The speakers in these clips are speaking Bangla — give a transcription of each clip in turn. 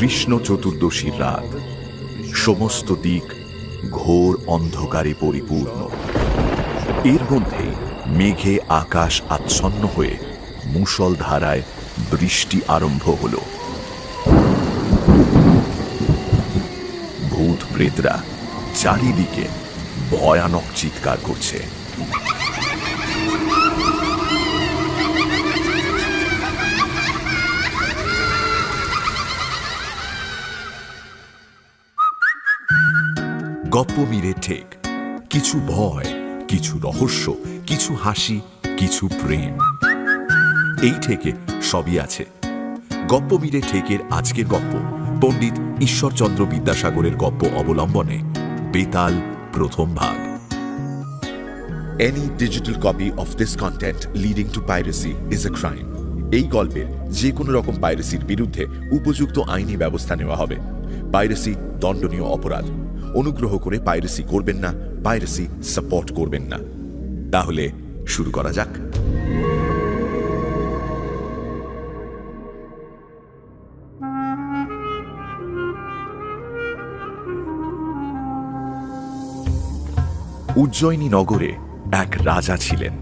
কৃষ্ণ চতুর্দশীর রাত। সমস্ত দিক ঘোর অন্ধকারে পরিপূর্ণ। এর মধ্যে মেঘে আকাশ আচ্ছন্ন হয়ে মুষলধারায় বৃষ্টি আরম্ভ হল। ভূত প্রেতরা চারিদিকে ভয়ানক চিৎকার করছে। গপ্প মিরে ঠেক, কিছু ভয়, কিছু রহস্য, কিছু হাসি, কিছু প্রেম, এই ঠেকে সবই আছে। গপ্প মিরে ঠেকের আজকের গপ্প পণ্ডিত ঈশ্বরচন্দ্র বিদ্যাসাগরের গপ্প অবলম্বনে বেতাল প্রথম ভাগ। Any digital copy of this content leading to piracy is a crime. এই গল্পের যে কোনো রকম পাইরেসির বিরুদ্ধে উপযুক্ত আইনি ব্যবস্থা নেওয়া হবে। পাইরেসি দণ্ডনীয় অপরাধ। অনুগ্রহ করে পাইরেসি করবেন না, পাইরেসি সাপোর্ট করবেন না। তাহলে শুরু করা যাক। উজ্জয়িনী নগরে এক রাজা ছিলেন।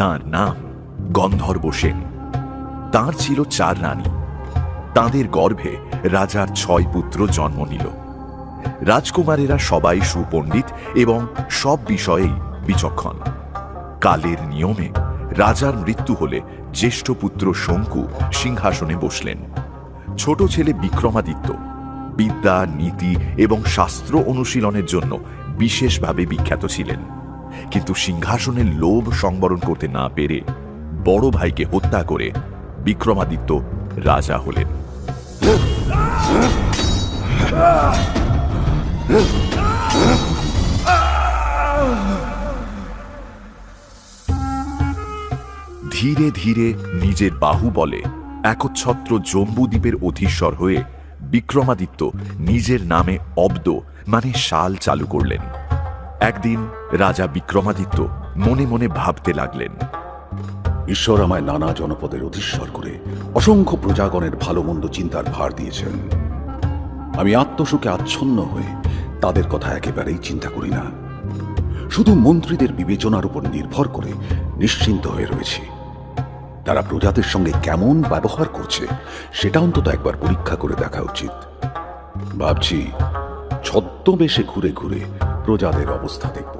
তার নাম গন্ধর্ব সেন। তাঁর ছিল 4 রানী। তাঁদের গর্ভে রাজার 6 পুত্র জন্ম নিল। রাজকুমারেরা সবাই সুপণ্ডিত এবং সব বিষয়েই বিচক্ষণ। কালের নিয়মে রাজার মৃত্যু হলে জ্যেষ্ঠ পুত্র শঙ্কু সিংহাসনে বসলেন। ছোট ছেলে বিক্রমাদিত্য বিদ্যা, নীতি এবং শাস্ত্র অনুশীলনের জন্য বিশেষভাবে বিখ্যাত ছিলেন। কিন্তু সিংহাসনের লোভ সংবরণ করতে না পেরে বড় ভাইকে হত্যা করে বিক্রমাদিত্য রাজা হলেন। ধীরে ধীরে নিজের বাহুবলে একচ্ছত্র জম্বুদ্বীপের অধীশ্বর হয়ে বিক্রমাদিত্য নিজের নামে অব্দ মানে সাল চালু করলেন। একদিন রাজা বিক্রমাদিত্য মনে মনে ভাবতে লাগলেন, ঈশ্বর আমায় নানা জনপদের অধীশ্বর করে অসংখ্য প্রজাগণের ভালো মন্দ চিন্তার ভার দিয়েছেন। আমি আত্মসুখে আচ্ছন্ন হয়ে তাদের কথা একেবারেই চিন্তা করি না। শুধু মন্ত্রীদের বিবেচনার উপর নির্ভর করে নিশ্চিন্ত হয়ে রয়েছি। তারা প্রজাদের সঙ্গে কেমন ব্যবহার করছে সেটা অন্তত একবার পরীক্ষা করে দেখা উচিত। ভাবছি ছদ্মবেশে ঘুরে ঘুরে প্রজাদের অবস্থা দেখব।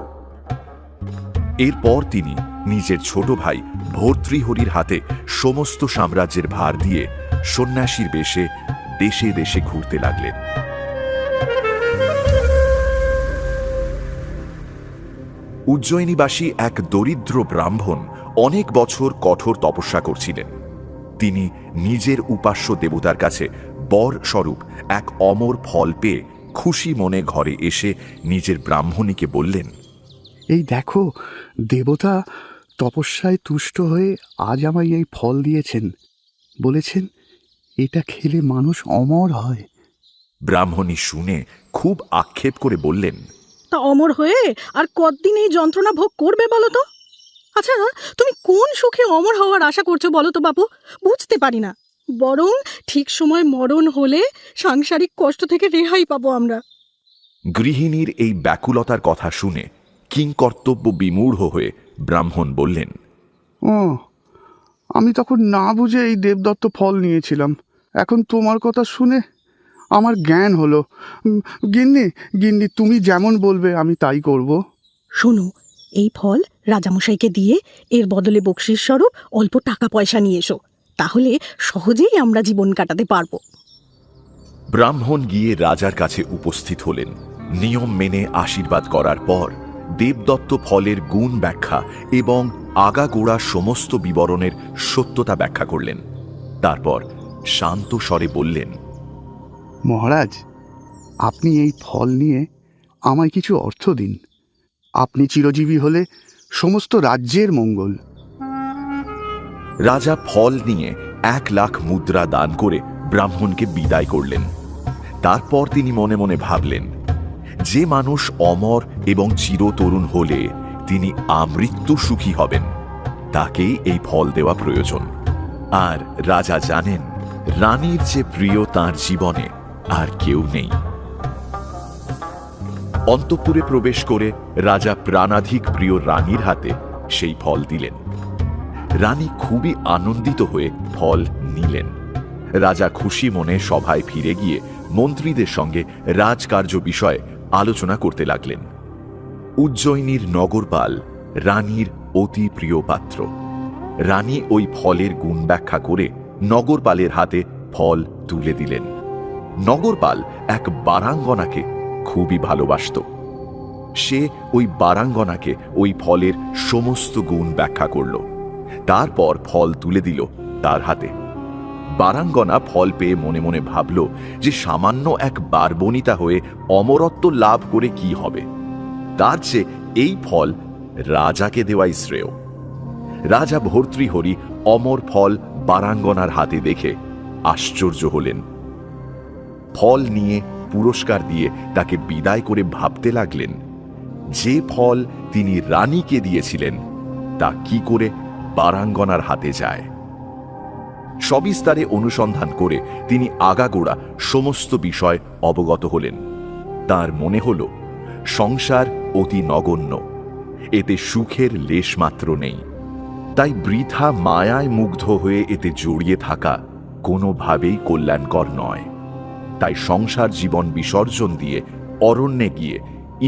এরপর তিনি নিজের ছোট ভাই ভর্তৃহরির হাতে সমস্ত সাম্রাজ্যের ভার দিয়ে সন্ন্যাসীর বেশে দেশে দেশে ঘুরতে লাগলেন। উজ্জয়িনীবাসী এক দরিদ্র ব্রাহ্মণ অনেক বছর কঠোর তপস্যা করছিলেন। তিনি নিজের উপাস্য দেবতার কাছে বর স্বরূপ এক অমর ফল পেয়ে খুশি মনে ঘরে এসে নিজের ব্রাহ্মণীকে বললেন, এই দেখো, দেবতা তপস্যায় তুষ্ট হয়ে আজ আমায় এই ফল দিয়েছেন। বলেছেন এটা খেলে মানুষ অমর হয়। ব্রাহ্মণী শুনে খুব আক্ষেপ করে বললেন, তা অমর হয়ে আর কতদিন এই যন্ত্রণা ভোগ করবে বলো তো? আচ্ছা, তুমি কোন সুখে অমর হওয়ার আশা করছো বলো তো বাবু? বুঝতে পারি না। বরং ঠিক সময় মরণ হলে সাংসারিক কষ্ট থেকে রেহাই পাবো আমরা। গৃহিণীর এই ব্যাকুলতার কথা শুনে কিংকর্তব্য বিমূঢ় হয়ে ব্রাহ্মণ বললেন, ও, আমি তখন না বুঝে এই দেবদত্ত ফল নিয়েছিলাম। এখন তোমার কথা শুনে আমার জ্ঞান হলো। গিন্নি গিন্নি, তুমি যেমন বলবে আমি তাই করব। শোনো, এই ফল রাজামশাইকে দিয়ে এর বদলে বকশিস স্বরূপ অল্প টাকা পয়সা নিয়ে এসো। তাহলে সহজেই আমরা জীবন কাটাতে পারবো। ব্রাহ্মণ গিয়ে রাজার কাছে উপস্থিত হলেন। নিয়ম মেনে আশীর্বাদ করার পর দেবদত্ত ফলের গুণ ব্যাখ্যা এবং আগাগোড়া সমস্ত বিবরণের সত্যতা ব্যাখ্যা করলেন। তারপর শান্ত স্বরে বললেন, মহারাজ, আপনি এই ফল নিয়ে আমায় কিছু অর্থ দিন। আপনি চিরজীবী হলে সমস্ত রাজ্যের মঙ্গল। রাজা ফল নিয়ে 1 লাখ মুদ্রা দান করে ব্রাহ্মণকে বিদায় করলেন। তারপর তিনি মনে মনে ভাবলেন, যে মানুষ অমর এবং চিরতরুণ হলে তিনি আমৃত্যু সুখী হবেন, তাকেই এই ফল দেওয়া প্রয়োজন। আর রাজা জানেন, রানীর যে প্রিয় তাঁর জীবনে আর কেউ নেই। অন্তঃপুরে প্রবেশ করে রাজা প্রাণাধিক প্রিয় রানীর হাতে সেই ফল দিলেন। রানী খুবই আনন্দিত হয়ে ফল নিলেন। রাজা খুশি মনে সভায় ফিরে গিয়ে মন্ত্রীদের সঙ্গে রাজকার্য বিষয়ে আলোচনা করতে লাগলেন। উজ্জয়িনীর নগরপাল রানীর অতি প্রিয় পাত্র। রানী ওই ফলের গুণ ব্যাখ্যা করে নগরপালের হাতে ফল তুলে দিলেন। নগরপাল এক বারাঙ্গনাকে খুবই ভালোবাসত। সে ওই বারাঙ্গনাকে ওই ফলের সমস্ত গুণ ব্যাখ্যা করল, তারপর ফল তুলে দিল তার হাতে। বারাঙ্গনা ফল পেয়ে মনে মনে ভাবল যে সামান্য এক বারবনিতা হয়ে অমরত্ব লাভ করে কি হবে, তার চেয়ে এই ফল রাজাকে দেওয়াই শ্রেয়। রাজা ভর্তৃহরি অমর ফল বারাঙ্গনার হাতে দেখে আশ্চর্য হলেন। ফল নিয়ে পুরস্কার দিয়ে তাকে বিদায় করে ভাবতে লাগলেন, যে ফল তিনি রানীকে দিয়েছিলেন তা কি করে বারাঙ্গনার হাতে যায়। সবিস্তারে অনুসন্ধান করে তিনি আগাগোড়া সমস্ত বিষয় অবগত হলেন। তার মনে হল সংসার অতি নগণ্য, এতে সুখের লেশমাত্র নেই, তাই বৃথা মায়ায় মুগ্ধ হয়ে এতে জড়িয়ে থাকা কোনোভাবেই কল্যাণকর নয়। তাই সংসার জীবন বিসর্জন দিয়ে অরণ্যে গিয়ে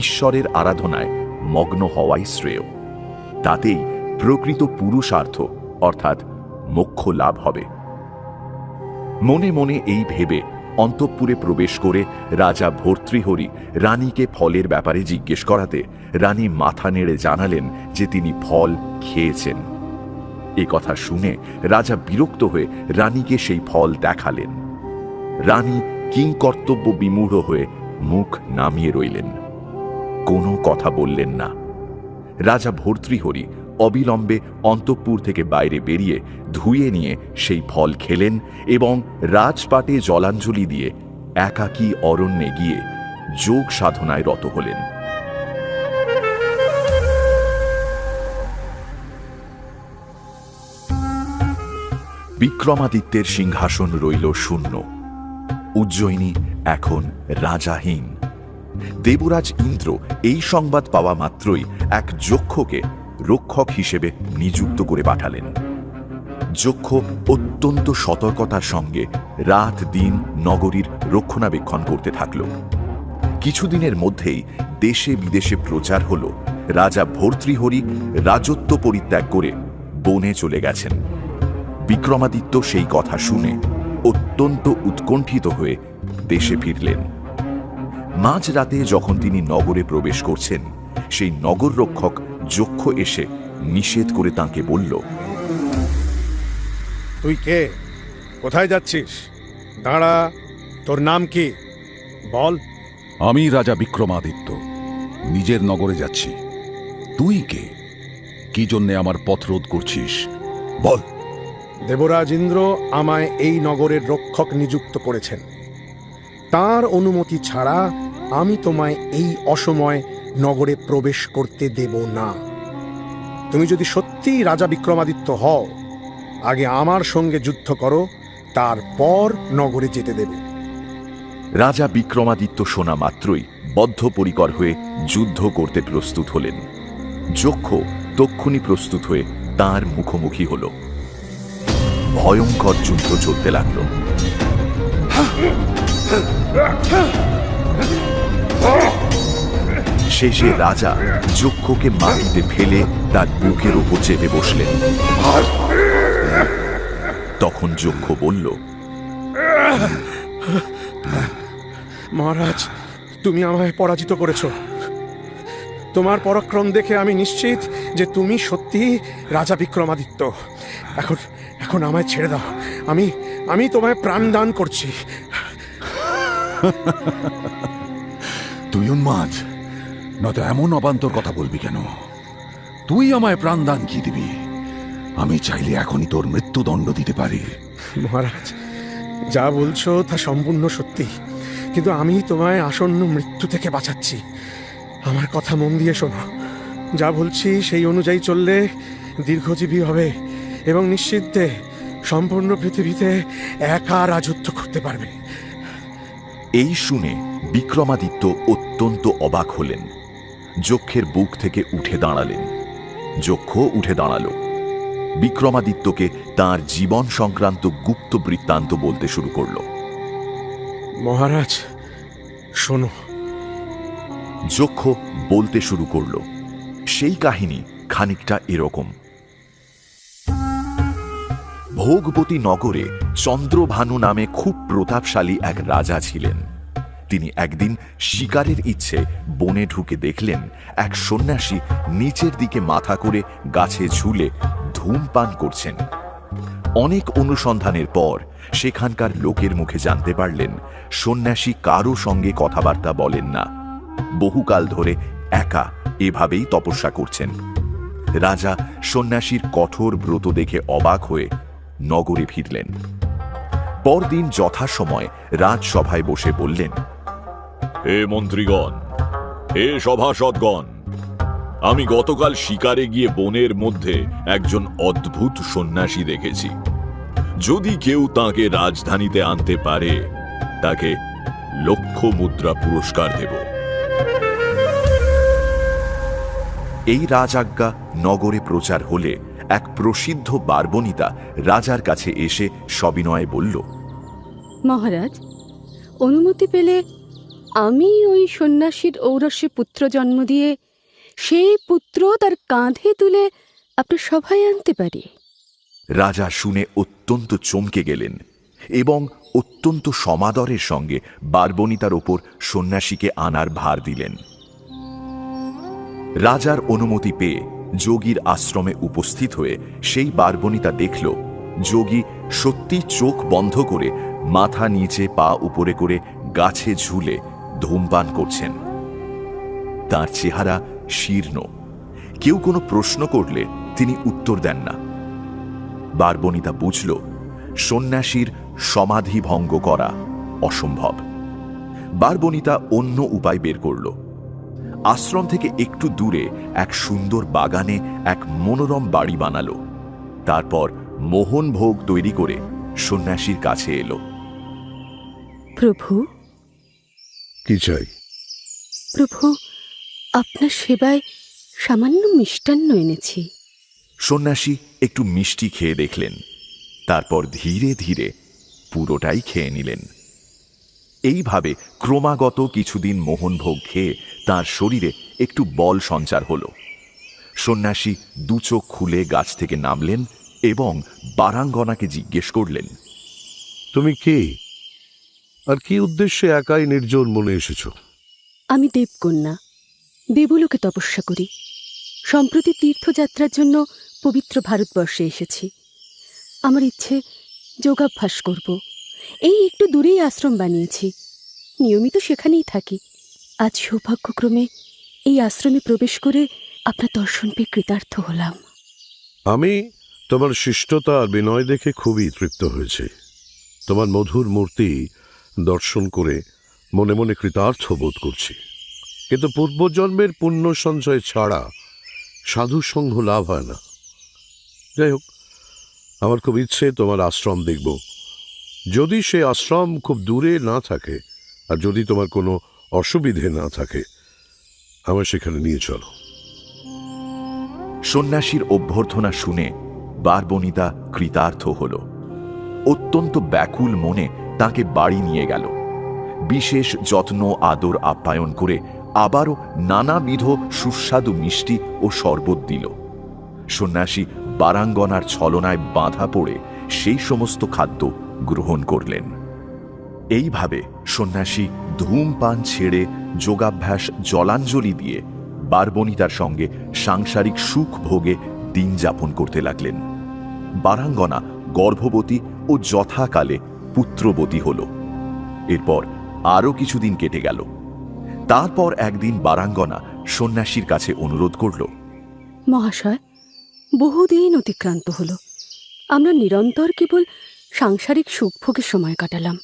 ঈশ্বরের আরাধনায় মগ্ন হওয়াই শ্রেয়। তাতেই প্রকৃত পুরুষার্থ অর্থাৎ মোক্ষ লাভ হবে। মনে মনে এই ভেবে অন্তঃপুরে প্রবেশ করে রাজা ভর্তৃহরি রানীকে ফলের ব্যাপারে জিজ্ঞেস করাতে রানী মাথা নেড়ে জানালেন যে তিনি ফল খেয়েছেন। এ কথা শুনে রাজা বিরক্ত হয়ে রানীকে সেই ফল দেখালেন। রানী কিংকর্তব্য বিমূঢ় হয়ে মুখ নামিয়ে রইলেন, কোনো কথা বললেন না। রাজা ভর্তৃহরি অবিলম্বে অন্তঃপুর থেকে বাইরে বেরিয়ে ধুয়ে নিয়ে সেই ফল খেলেন এবং রাজপাটে জলাঞ্জলি দিয়ে একাকী অরণ্যে গিয়ে যোগ সাধনায় রত হলেন। বিক্রমাদিত্যের সিংহাসন রইল শূন্য। উজ্জয়িনী এখন রাজাহীন। দেবরাজ ইন্দ্র এই সংবাদ পাওয়া মাত্রই এক যক্ষকে রক্ষক হিসেবে নিযুক্ত করে পাঠালেন। যক্ষ অত্যন্ত সতর্কতার সঙ্গে রাত দিন নগরীর রক্ষণাবেক্ষণ করতে থাকল। কিছুদিনের মধ্যেই দেশে বিদেশে প্রচার হল রাজা ভর্তৃহরি রাজত্ব পরিত্যাগ করে বনে চলে গেছেন। বিক্রমাদিত্য সেই কথা শুনে অত্যন্ত উৎকণ্ঠিত হয়ে দেশে ফিরলেন। মাঝরাতে যখন তিনি নগরে প্রবেশ করছেন, সেই নগর রক্ষক যক্ষ এসে নিষেধ করে তাঁকে বলল, তুই কে? কোথায় যাচ্ছিস? দাঁড়া, তোর নাম কি? বল। আমি রাজা বিক্রমাদিত্য, নিজের নগরে যাচ্ছি। তুই কে? কি জন্যে আমার পথ রোধ করছিস? বল। দেবরাজ ইন্দ্র আমায় এই নগরের রক্ষক নিযুক্ত করেছেন। তার অনুমতি ছাড়া আমি তোমায় এই অসময় নগরে প্রবেশ করতে দেব না। তুমি যদি সত্যিই রাজা বিক্রমাদিত্য হও, আগে আমার সঙ্গে যুদ্ধ করো, তারপর নগরে যেতে দেবে। রাজা বিক্রমাদিত্য শোনা মাত্রই বদ্ধপরিকর হয়ে যুদ্ধ করতে প্রস্তুত হলেন। যক্ষ তক্ষুনি প্রস্তুত হয়ে তার মুখোমুখি হল। ভয়ঙ্কর যুদ্ধ চলতে লাগল। শেষে রাজা যক্ষকে মাটিতে ফেলে তার বুকের উপর চেপে বসলেন। তখন যক্ষ বলল, মহারাজ, তুমি আমায় পরাজিত করেছ। তোমার পরাক্রম দেখে আমি নিশ্চিত যে তুমি সত্যি রাজা বিক্রমাদিত্য। এখন আমায় ছেড়ে দাও। আমি তোমায় প্রাণদান করছি। তুই উন্মাদ, নয়তো এমন অবান্তর কথা বলবি কেন? তুই আমায় প্রাণদান কি দিবি? আমি চাইলে এখনই তোর মৃত্যুদণ্ড দিতে পারি। মহারাজ, যা বলছো তা সম্পূর্ণ সত্যি, কিন্তু আমি তোমায় আসন্ন মৃত্যু থেকে বাঁচাচ্ছি। আমার কথা মন দিয়ে শোনো। যা বলছি সেই অনুযায়ী চললে দীর্ঘজীবী হবে এবং নিশ্চিন্তে সম্পূর্ণ পৃথিবীতে একা রাজত্ব করতে পারবে। এই শুনে বিক্রমাদিত্য অত্যন্ত অবাক হলেন। যক্ষের বুক থেকে উঠে দাঁড়ালেন। যক্ষ উঠে দাঁড়ালো। বিক্রমাদিত্যকে তার জীবন সংক্রান্ত গুপ্ত বৃত্তান্ত বলতে শুরু করল। মহারাজ, শোনো। যক্ষ বলতে শুরু করল। সেই কাহিনী খানিকটা এরকম। ভোগবতী নগরে চন্দ্রভানু নামে খুব প্রতাপশালী এক রাজা ছিলেন। তিনি একদিন শিকারের ইচ্ছে বনে ঢুকে দেখলেন এক সন্ন্যাসী নিচের দিকে মাথা করে গাছে ঝুলে ধূমপান করছেন। অনেক অনুসন্ধানের পর সেখানকার লোকের মুখে জানতে পারলেন সন্ন্যাসী কারো সঙ্গে কথাবার্তা বলেন না, বহুকাল ধরে একা এভাবেই তপস্যা করছেন। রাজা সন্ন্যাসীর কঠোর ব্রত দেখে অবাক হয়ে নগরে ফিরলেন। পরদিন যথাসময় রাজসভায় বসে বললেন, হে মন্ত্রীগণ, হে সভাসদগণ, আমি গতকাল শিকারে গিয়ে বনের মধ্যে একজন অদ্ভুত সন্ন্যাসী দেখেছি। যদি কেউ তাকে রাজধানীতে আনতে পারে তাকে 1,00,000 মুদ্রা পুরস্কার দেব। এই রাজাজ্ঞা নগরে প্রচার হলে এক প্রসিদ্ধ বারবনিতা রাজার কাছে এসে সবিনয়ে বলল, মহারাজ, অনুমতি পেলে আমি ওই সন্ন্যাসীর ঔরসে পুত্র জন্ম দিয়ে সেই পুত্র তার কাঁধে তুলে আপনার সভায় আনতে পারি। রাজা শুনে অত্যন্ত চমকে গেলেন এবং অত্যন্ত সমাদরের সঙ্গে বারবনিতার ওপর সন্ন্যাসীকে আনার ভার দিলেন। রাজার অনুমতি পেয়ে যোগীর আশ্রমে উপস্থিত হয়ে সেই বারবনিতা দেখল যোগী সত্যি চোখ বন্ধ করে মাথা নিচে পা উপরে করে গাছে ঝুলে ধূমপান করছেন। তার চেহারা শীর্ণ। কেউ কোনো প্রশ্ন করলে তিনি উত্তর দেন না। বারবনিতা বুঝল সন্ন্যাসীর সমাধি ভঙ্গ করা অসম্ভব। বারবনিতা অন্য উপায় বের করল। আশ্রম থেকে একটু দূরে এক সুন্দর বাগানে এক মনোরম বাড়ি বানালো। তারপর মোহন ভোগ তৈরি করে সন্ন্যাসীর কাছে এলো। প্রভু, কি চাই? প্রভু, আপনার সেবায় সামান্য মিষ্টান্ন এনেছি। সন্ন্যাসী একটু মিষ্টি খেয়ে দেখলেন, তারপর ধীরে ধীরে পুরোটাই খেয়ে নিলেন। এইভাবে ক্রমাগত কিছুদিন মোহনভোগ খেয়ে তার শরীরে একটু বল সঞ্চার হল। সন্ন্যাসী দুচোখ খুলে গাছ থেকে নামলেন এবং বারাঙ্গনাকে জিজ্ঞেস করলেন, তুমি কে আর কি উদ্দেশ্যে একাই নির্জন মনে এসেছো? আমি দেবকন্যা, দেবলোকে তপস্যা করি। সম্প্রতি তীর্থযাত্রার জন্য পবিত্র ভারতবর্ষে এসেছি। আমার ইচ্ছে যোগাভ্যাস করব। এই একটু দূরেই আশ্রম বানিয়েছি, নিয়মিত সেখানেই থাকি। আজ সৌভাগ্যক্রমে এই আশ্রমে প্রবেশ করে আপনার দর্শন পেয়ে কৃতার্থ হলাম। আমি তোমার শিষ্টতা আর বিনয় দেখে খুবই তৃপ্ত হয়েছি। তোমার মধুর মূর্তি দর্শন করে মনে মনে কৃতার্থ বোধ করছি। কিন্তু পূর্বজন্মের পুণ্য সঞ্চয় ছাড়া সাধু সঙ্গ লাভ হয় না। যাই হোক, আমার খুব ইচ্ছে তোমার আশ্রম দেখব। যদি সে আশ্রম খুব দূরে না থাকে আর যদি তোমার কোনো অসুবিধে না থাকে, আমার সেখানে নিয়ে চলো। সন্ন্যাসীর অভ্যর্থনা শুনে বারবনিতা কৃতার্থ হল। অত্যন্ত ব্যাকুল মনে তাকে বাড়ি নিয়ে গেল। বিশেষ যত্ন আদর আপ্যায়ন করে আবারও নানাবিধ সুস্বাদু মিষ্টি ও শরবত দিল। সন্ন্যাসী বারাঙ্গনার ছলনায় বাঁধা পড়ে সেই সমস্ত খাদ্য গ্রহণ করলেন। এইভাবে সন্ন্যাসী ধূমপান ছেড়ে যোগাভ্যাস জলাঞ্জলি দিয়ে বারবনিতার সঙ্গে সাংসারিক সুখ ভোগে দিন যাপন করতে লাগলেন। বারাঙ্গনা গর্ভবতী ও যথাকালে পুত্রবতী হল। এরপর আরও কিছুদিন কেটে গেল। তারপর একদিন বারাঙ্গনা সন্ন্যাসীর কাছে অনুরোধ করল, মহাশয়, বহুদিন অতিক্রান্ত হল। আমরা নিরন্তর কেবল সাংসারিক সুখভোগের সময় কাটালাম।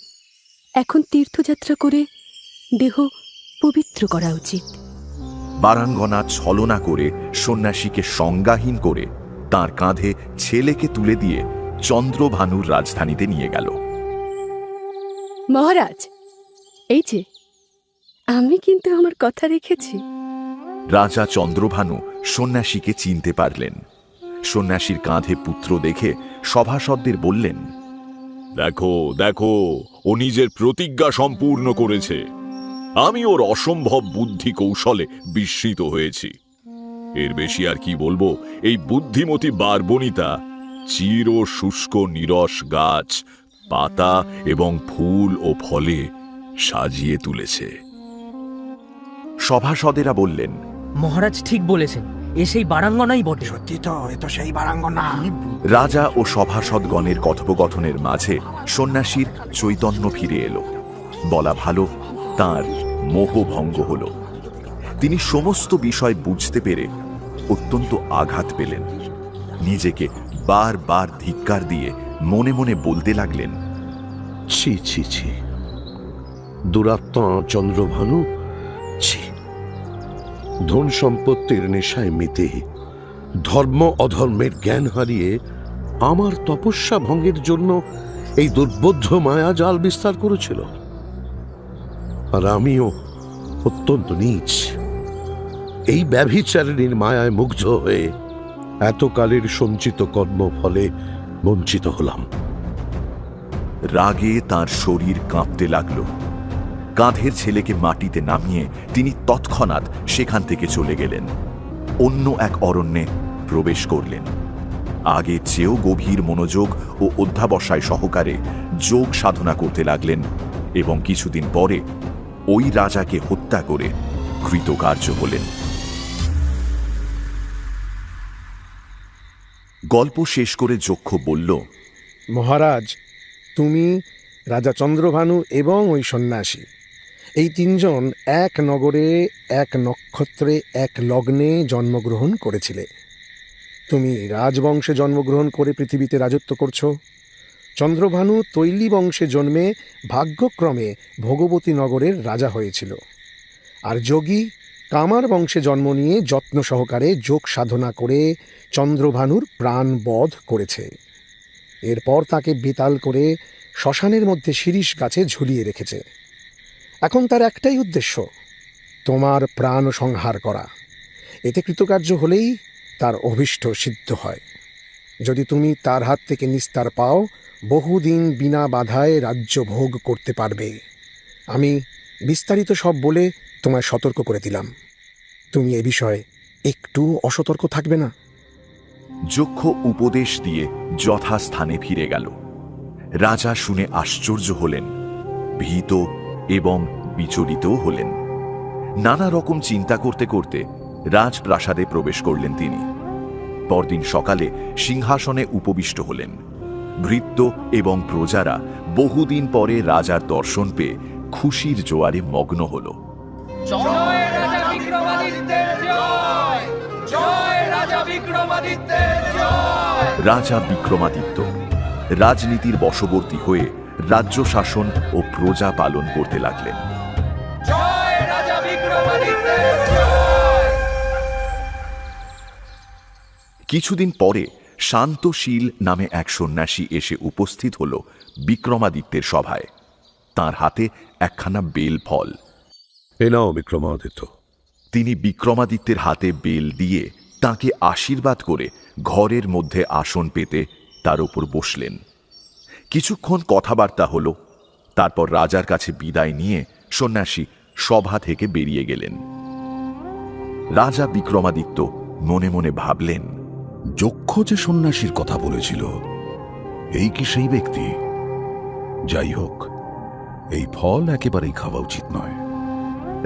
এখন তীর্থযাত্রা করে দেহ পবিত্র করা উচিত। বারাঙ্গনা ছলনা করে সন্ন্যাসীকে সংজ্ঞাহীন করে তার কাঁধে ছেলেকে তুলে দিয়ে চন্দ্রভানুর রাজধানীতে নিয়ে গেল। মহারাজ, এই যে, আমি কিন্তু আমার কথা রেখেছি। রাজা চন্দ্রভানু সন্ন্যাসীকে চিনতে পারলেন। সন্ন্যাসীর কাঁধে পুত্র দেখে সভাসদদের বললেন, দেখো দেখো, ও নিজের প্রতিজ্ঞা সম্পূর্ণ করেছে। আমি ওর অসম্ভব বুদ্ধি কৌশলে বিস্মিত হয়েছি। এর বেশি আর কি বলবো, এই বুদ্ধিমতী বারবনিতা চির শুষ্ক নিরস গাছ, পাতা এবং ফুল ও ফলে সাজিয়ে তুলেছে। সভাসদেরা বললেন, মহারাজ ঠিক বলেছেন, এ সেই বারাঙ্গনাই বটে। সত্যি তো, এ তো সেই বারাঙ্গনা। রাজা ও সভাসদগণের কথোপকথনের মাঝে সন্ন্যাসীর চৈতন্য ফিরে এলো। বলা ভালো, তাঁর মোহভঙ্গ হল। তিনি সমস্ত বিষয় বুঝতে পেরে অত্যন্ত আঘাত পেলেন। নিজেকে বারবার ধিক্কার দিয়ে মনে মনে বলতে লাগলেন, ছি ছি ছি, দুরাত্মা চন্দ্রভানু, ছি। ধন সম্পত্তির নেশায় মেতে ধর্ম অধর্মের জ্ঞান হারিয়ে আমার তপস্যা ভঙ্গের জন্য এই দুর্বোধ্য মায়া জাল বিস্তার করেছিল। আর আমিও অত্যন্ত নীচ এই ব্যভিচারিণীর মায়ায় মুগ্ধ হয়ে এতকালের সঞ্চিত কর্ম ফলে বঞ্চিত হলাম। রাগে তার শরীর কাঁপতে লাগল। কাঁধের ছেলেকে মাটিতে নামিয়ে তিনি তৎক্ষণাৎ সেখান থেকে চলে গেলেন। অন্য এক অরণ্যে প্রবেশ করলেন। আগে চেয়েও গভীর মনোযোগ ও অধ্যাবসায় সহকারে যোগ সাধনা করতে লাগলেন এবং কিছুদিন পরে ওই রাজাকে হত্যা করে কৃতকার্য হলেন। গল্প শেষ করে যক্ষ বলল, মহারাজ, তুমি, রাজা চন্দ্রভানু এবং ওই সন্ন্যাসী, এই তিনজন এক নগরে, এক নক্ষত্রে, এক লগ্নে জন্মগ্রহণ করেছিলে। তুমি রাজবংশে জন্মগ্রহণ করে পৃথিবীতে রাজত্ব করছো। চন্দ্রভানু তৈলী বংশে জন্মে ভাগ্যক্রমে ভোগবতী নগরের রাজা হয়েছিল। আর যোগী কামার বংশে জন্ম নিয়ে যত্ন সহকারে যোগ সাধনা করে চন্দ্রভানুর প্রাণ বধ করেছে। এরপর তাকে বেতাল করে শ্মশানের মধ্যে শিরীষ গাছে ঝুলিয়ে রেখেছে। এখন তার একটাই উদ্দেশ্য, তোমার প্রাণ সংহার করা। এতে কৃতকার্য হলেই তার অভীষ্ট সিদ্ধ হয়। যদি তুমি তার হাত থেকে নিস্তার পাও, বহুদিন বিনা বাধায় রাজ্য ভোগ করতে পারবে। আমি বিস্তারিত সব বলে তোমায় সতর্ক করে দিলাম। তুমি এ বিষয়ে একটু অসতর্ক থাকবে না। যক্ষ উপদেশ দিয়ে যথাস্থানে ফিরে গেল। রাজা শুনে আশ্চর্য হলেন, ভীত এবং বিচলিতও হলেন। নানা রকম চিন্তা করতে করতে রাজপ্রাসাদে প্রবেশ করলেন তিনি। পরদিন সকালে সিংহাসনে উপবিষ্ট হলেন। ভৃত্য এবং প্রজারা বহুদিন পরে রাজার দর্শন পেয়ে খুশির জোয়ারে মগ্ন হল। রাজা বিক্রমাদিত্য রাজনীতির বশবর্তী হয়ে রাজ্য শাসন ও প্রজা পালন করতে লাগলেন। কিছুদিন পরে শান্তশীল নামে এক সন্ন্যাসী এসে উপস্থিত হল বিক্রমাদিত্যের সভায়। তার হাতে একখানা বেল ফল। এ নাও বিক্রমাদিত্য। তিনি বিক্রমাদিত্যের হাতে বেল দিয়ে তাকে আশীর্বাদ করে ঘরের মধ্যে আসন পেতে তার উপর বসলেন। কিছুক্ষণ কথাবার্তা হল। তারপর রাজার কাছে বিদায় নিয়ে সন্ন্যাসী সভা থেকে বেরিয়ে গেলেন। রাজা বিক্রমাদিত্য মনে মনে ভাবলেন, যক্ষ যে সন্ন্যাসীর কথা বলেছিল, এই কি সেই ব্যক্তি? যাই হোক, এই ফল একেবারেই খাওয়া উচিত নয়।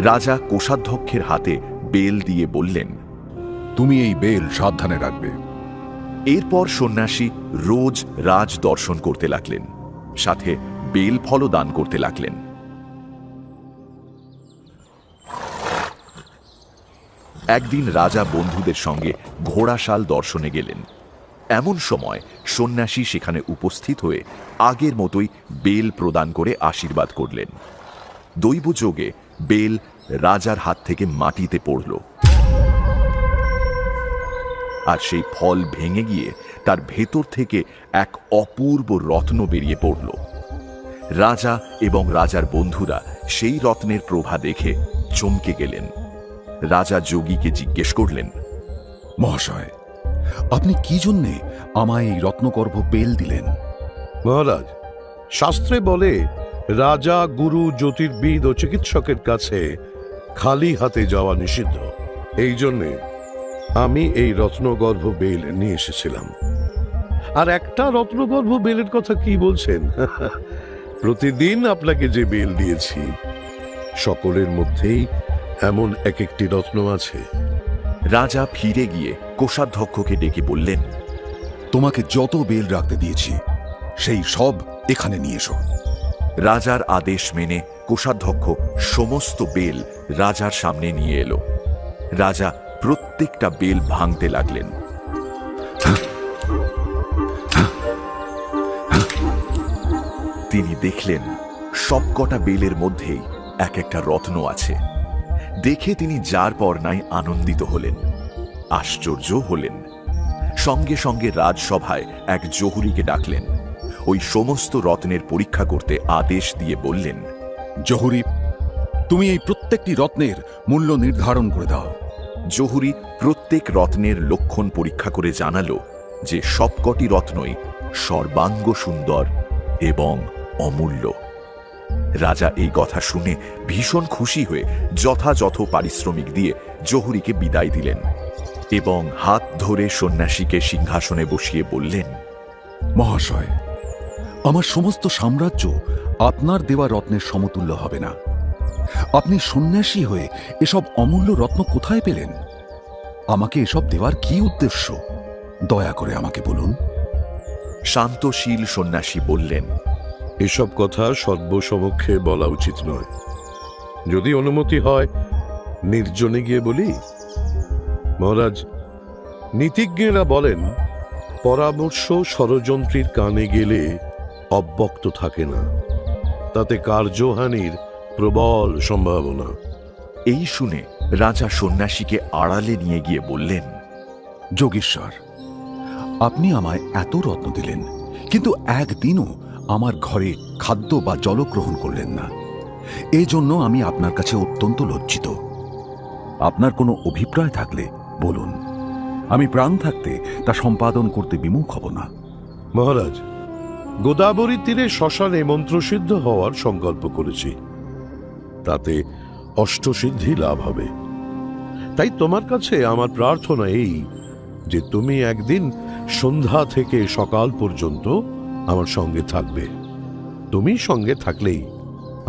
রাজা কোষাধ্যক্ষের হাতে বেল দিয়ে বললেন, তুমি এই বেল সাবধানে রাখবে। এরপর সন্ন্যাসী রোজ রাজ দর্শন করতে লাগলেন, সাথে বেল ফলও দান করতে লাগলেন। একদিন রাজা বন্ধুদের সঙ্গে ঘোড়াশাল দর্শনে গেলেন। এমন সময় সন্ন্যাসী সেখানে উপস্থিত হয়ে আগের মতোই বেল প্রদান করে আশীর্বাদ করলেন। দৈবযোগে বেল রাজার হাত থেকে মাটিতে পড়ল, আর সেই ফল ভেঙে গিয়ে তার ভেতর থেকে এক অপূর্ব রত্ন বেরিয়ে পড়ল। রাজা এবং রাজার বন্ধুরা সেই রত্নের প্রভা দেখে চমকে গেলেন। রাজা যোগীকে জিজ্ঞেস করলেন, মহাশয়, আপনি কি জন্যে আমায় এই রত্নগর্ভ বেল দিলেন? মহারাজ, শাস্ত্রে বলে রাজা, গুরু, জ্যোতির্বিদ ও চিকিৎসকের কাছে খালি হাতে যাওয়া নিষিদ্ধ। এই জন্যে আমি এই রত্নগর্ভ বেল নিয়ে এসেছিলাম। আর একটা রত্নগর্ভ বেলের কথা কি বলছেন? প্রতিদিন আপনাকে যে বেল দিয়েছি সকলের মধ্যেই এমন এক একটি রত্ন আছে। রাজা ফিরে গিয়ে কোষাধ্যক্ষকে ডেকে বললেন, তোমাকে যত বেল রাখতে দিয়েছি সেই সব এখানে নিয়ে এসো। রাজার আদেশ মেনে কোষাধ্যক্ষ সমস্ত বেল রাজার সামনে নিয়ে এলো। রাজা প্রত্যেকটা বেল ভাঙতে লাগলেন। তিনি দেখলেন সবকটা বেলের মধ্যেই এক একটা রত্ন আছে। দেখে তিনি যার পর নাই আনন্দিত হলেন, আশ্চর্য হলেন। সঙ্গে সঙ্গে রাজসভায় এক জহুরিকে ডাকলেন। ওই সমস্ত রত্নের পরীক্ষা করতে আদেশ দিয়ে বললেন, জহুরি, তুমি এই প্রত্যেকটি রত্নের মূল্য নির্ধারণ করে দাও। জহুরি প্রত্যেক রত্নের লক্ষণ পরীক্ষা করে জানালো যে সবকটি রত্নই সর্বাঙ্গ সুন্দর এবং অমূল্য। রাজা এই কথা শুনে ভীষণ খুশি হয়ে যথাযথ পারিশ্রমিক দিয়ে জহুরিকে বিদায় দিলেন এবং হাত ধরে সন্ন্যাসীকে সিংহাসনে বসিয়ে বললেন, মহাশয়, আমার সমস্ত সাম্রাজ্য আপনার দেওয়া রত্নের সমতুল্য হবে না। আপনি সন্ন্যাসী হয়ে এসব অমূল্য রত্ন কোথায় পেলেন? আমাকে এসব দেওয়ার কি উদ্দেশ্য? দয়া করে আমাকে বলুন। শান্তশীল সন্ন্যাসী বললেন, এসব কথা সর্বসমক্ষে বলা উচিত নয়। যদি অনুমতি হয় নির্জনে গিয়ে বলি। মহারাজ, নীতিজ্ঞেরা বলেন পরামর্শ ষড়যন্ত্রীর কানে গেলে অব্যক্ত থাকে না, তাতে কার্যহানির প্রবল সম্ভাবনা। এই শুনে রাজা সন্ন্যাসীকে আড়ালে নিয়ে গিয়ে বললেন, যোগীশ্বর, আপনি আমায় এত রত্ন দিলেন, কিন্তু একদিনও আমার ঘরে খাদ্য বা জল গ্রহণ করলেন না। এই জন্য আমি আপনার কাছে অত্যন্ত লজ্জিত। আপনার কোনো অভিপ্রায় থাকলে বলুন, আমি প্রাণ থাকতে তা সম্পাদন করতে বিমুখ হব না। মহারাজ, গোদাবরী তীরে শ্মশানে মন্ত্রসিদ্ধ হওয়ার সংকল্প করেছি, তাতে অষ্টসিদ্ধি লাভ হবে। তাই তোমার কাছে আমার প্রার্থনা এই যে তুমি একদিন সন্ধ্যা থেকে সকাল পর্যন্ত আমার সঙ্গে থাকবে। তুমি সঙ্গে থাকলেই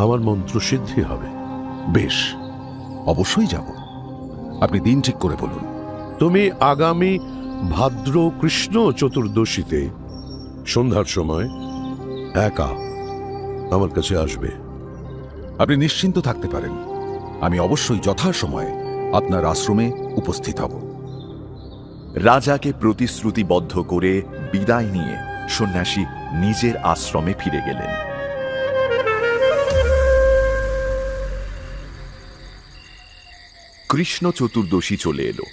আমার মন্ত্রসিদ্ধি হবে। বেশ, অবশ্যই যাব। আপনি দিন ঠিক করে বলুন। তুমি আগামী ভাদ্র কৃষ্ণ চতুর্দশীতে সন্ধ্যার সময় একা আমার কাছে আসবে। আপনি নিশ্চিন্ত থাকতে পারেন, আমি অবশ্যই যথাসময়ে আপনার আশ্রমে উপস্থিত হব। রাজাকে প্রতিশ্রুতিবদ্ধ করে বিদায় নিয়ে সন্ন্যাসী নিজের আশ্রমে ফিরে গেলেন। কৃষ্ণ চতুর্দশী চলে এলো।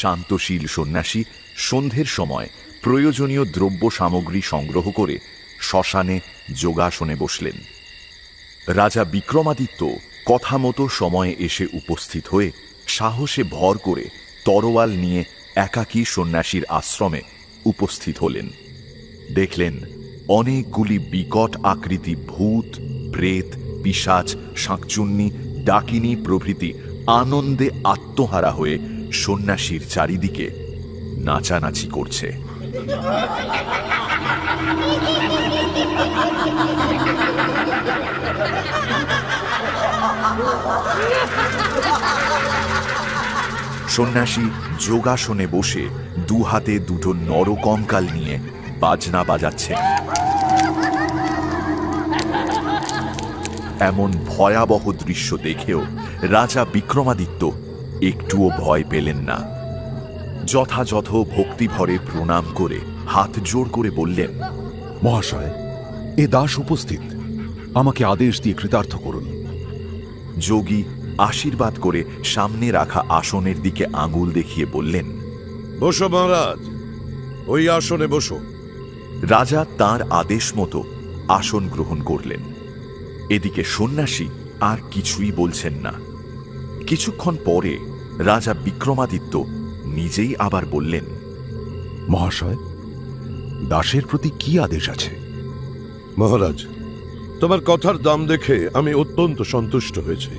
শান্তশীল সন্ন্যাসী সন্ধ্যের সময় প্রয়োজনীয় দ্রব্য সামগ্রী সংগ্রহ করে শ্মশানে যোগাসনে বসলেন। রাজা বিক্রমাদিত্য কথা মতো সময়ে এসে উপস্থিত হয়ে সাহসে ভর করে তরোয়াল নিয়ে একাকী সন্ন্যাসীর আশ্রমে উপস্থিত হলেন। দেখলেন অনেকগুলি বিকট আকৃতি ভূত, প্রেত, পিশাচ, শাঁকচুন্নি, ডাকিনী প্রভৃতি আনন্দে আত্মহারা হয়ে সন্ন্যাসীর চারিদিকে নাচানাচি করছে। সন্ন্যাসী যোগাসনে বসে দু হাতে দুটো নরকঙ্কাল নিয়ে বাজনা বাজাচ্ছেন। এমন ভয়াবহ দৃশ্য দেখেও রাজা বিক্রমাদিত্য একটুও ভয় পেলেন না। যথাযথ ভক্তিভরে প্রণাম করে হাত জোড় করে বললেন, মহাশয়, এ দাস উপস্থিত, আমাকে আদেশ দিয়ে কৃতার্থ করুন। যোগী আশীর্বাদ করে সামনে রাখা আসনের দিকে আঙুল দেখিয়ে বললেন, বসো মহারাজ, ওই আসনে বসো। রাজা তাঁর আদেশ মতো আসন গ্রহণ করলেন। এদিকে সন্ন্যাসী আর কিছুই বলছেন না। কিছুক্ষণ পরে রাজা বিক্রমাদিত্য নিজেই আবার বললেন, মহাশয়, দাসের প্রতি কি আদেশ আছে? মহারাজ, তোমার কথার দাম দেখে আমি অত্যন্ত সন্তুষ্ট হয়েছি।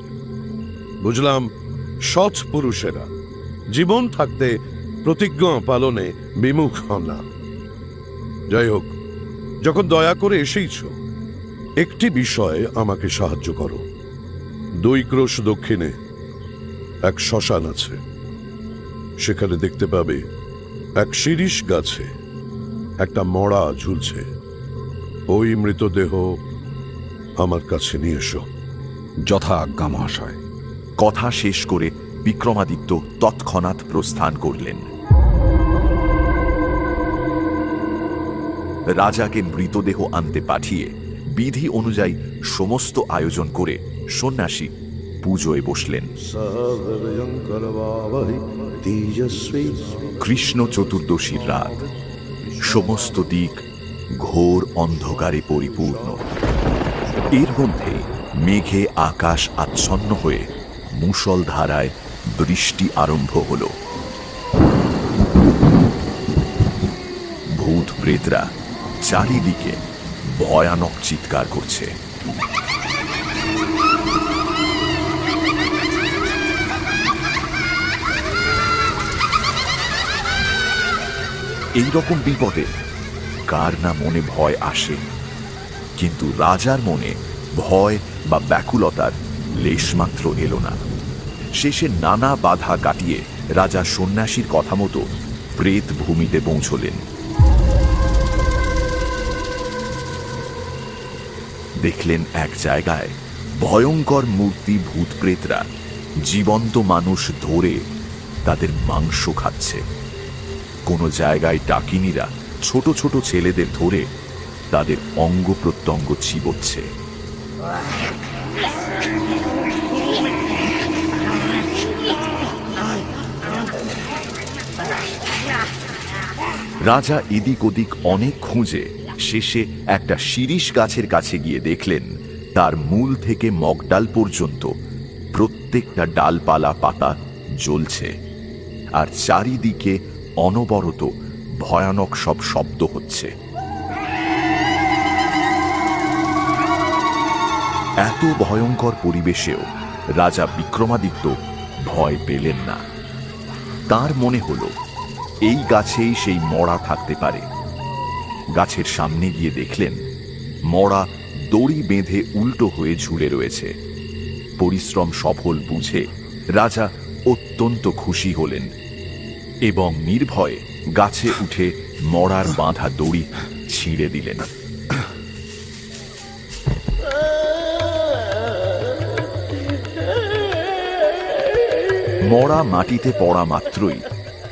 বুঝলাম সৎ পুরুষেরা জীবন থাকতে প্রতিজ্ঞা পালনে বিমুখ হন না। যাই হোক, যখন দয়া করে এসেইছ, একটি বিষয়ে আমাকে সাহায্য করো। 2 ক্রোশ দক্ষিণে এক শ্মশান আছে। সেখানে দেখতে পাবে এক শিরীষ গাছে একটা মড়া ঝুলছে। ওই মৃতদেহ আমার কাছে নিয়ে এসো। যথা আজ্ঞা মহাশয়। কথা শেষ করে বিক্রমাদিত্য তৎক্ষণাৎ প্রস্থান করলেন। রাজাকে মৃতদেহ আনতে পাঠিয়ে বিধি অনুযায়ী সমস্ত আয়োজন করে সন্ন্যাসী পুজোয় বসলেন। কৃষ্ণ চতুর্দশীর রাত, সমস্ত দিক ঘোর অন্ধকারে পরিপূর্ণ। এর মধ্যে মেঘে আকাশ আচ্ছন্ন হয়ে মুষলধারায় বৃষ্টি আরম্ভ হল। ভূত প্রেতরা চারিদিকে ভয়ানক চিৎকার করছে। এইরকম বিপদে কার না মনে ভয় আসে, কিন্তু রাজার মনে ভয় বা ব্যাকুলতার লেশমাত্র এলো না। শেষে নানা বাধা কাটিয়ে রাজা সন্ন্যাসীর কথা মতো প্রেত ভূমিতে পৌঁছলেন। দেখলেন এক জায়গায় ভয়ঙ্কর মূর্তি ভূত প্রেতরা জীবন্ত মানুষ ধরে তাদের মাংস খাচ্ছে। কোনো জায়গায় ডাকিনীরা ছোট ছোট ছেলেদের ধরে তাদের অঙ্গ প্রত্যঙ্গ চিবোচ্ছে। রাজা এদিক ওদিক অনেক খুঁজে শেষে একটা শিরীষ গাছের কাছে গিয়ে দেখলেন তার মূল থেকে মগডাল পর্যন্ত প্রত্যেকটা ডালপালা পাতা জ্বলছে, আর চারিদিকে অনবরত ভয়ানক সব শব্দ হচ্ছে। এত ভয়ঙ্কর পরিবেশেও রাজা বিক্রমাদিত্য ভয় পেলেন না। তার মনে হলো এই গাছেই সেই মড়া থাকতে পারে। গাছের সামনে গিয়ে দেখলেন মড়া দড়ি বেঁধে উল্টো হয়ে ঝুলে রয়েছে। পরিশ্রম সফল বুঝে রাজা অত্যন্ত খুশি হলেন এবং নির্ভয়ে গাছে উঠে মড়ার বাঁধা দড়ি ছিঁড়ে দিলেন। মড়া মাটিতে পড়া মাত্রই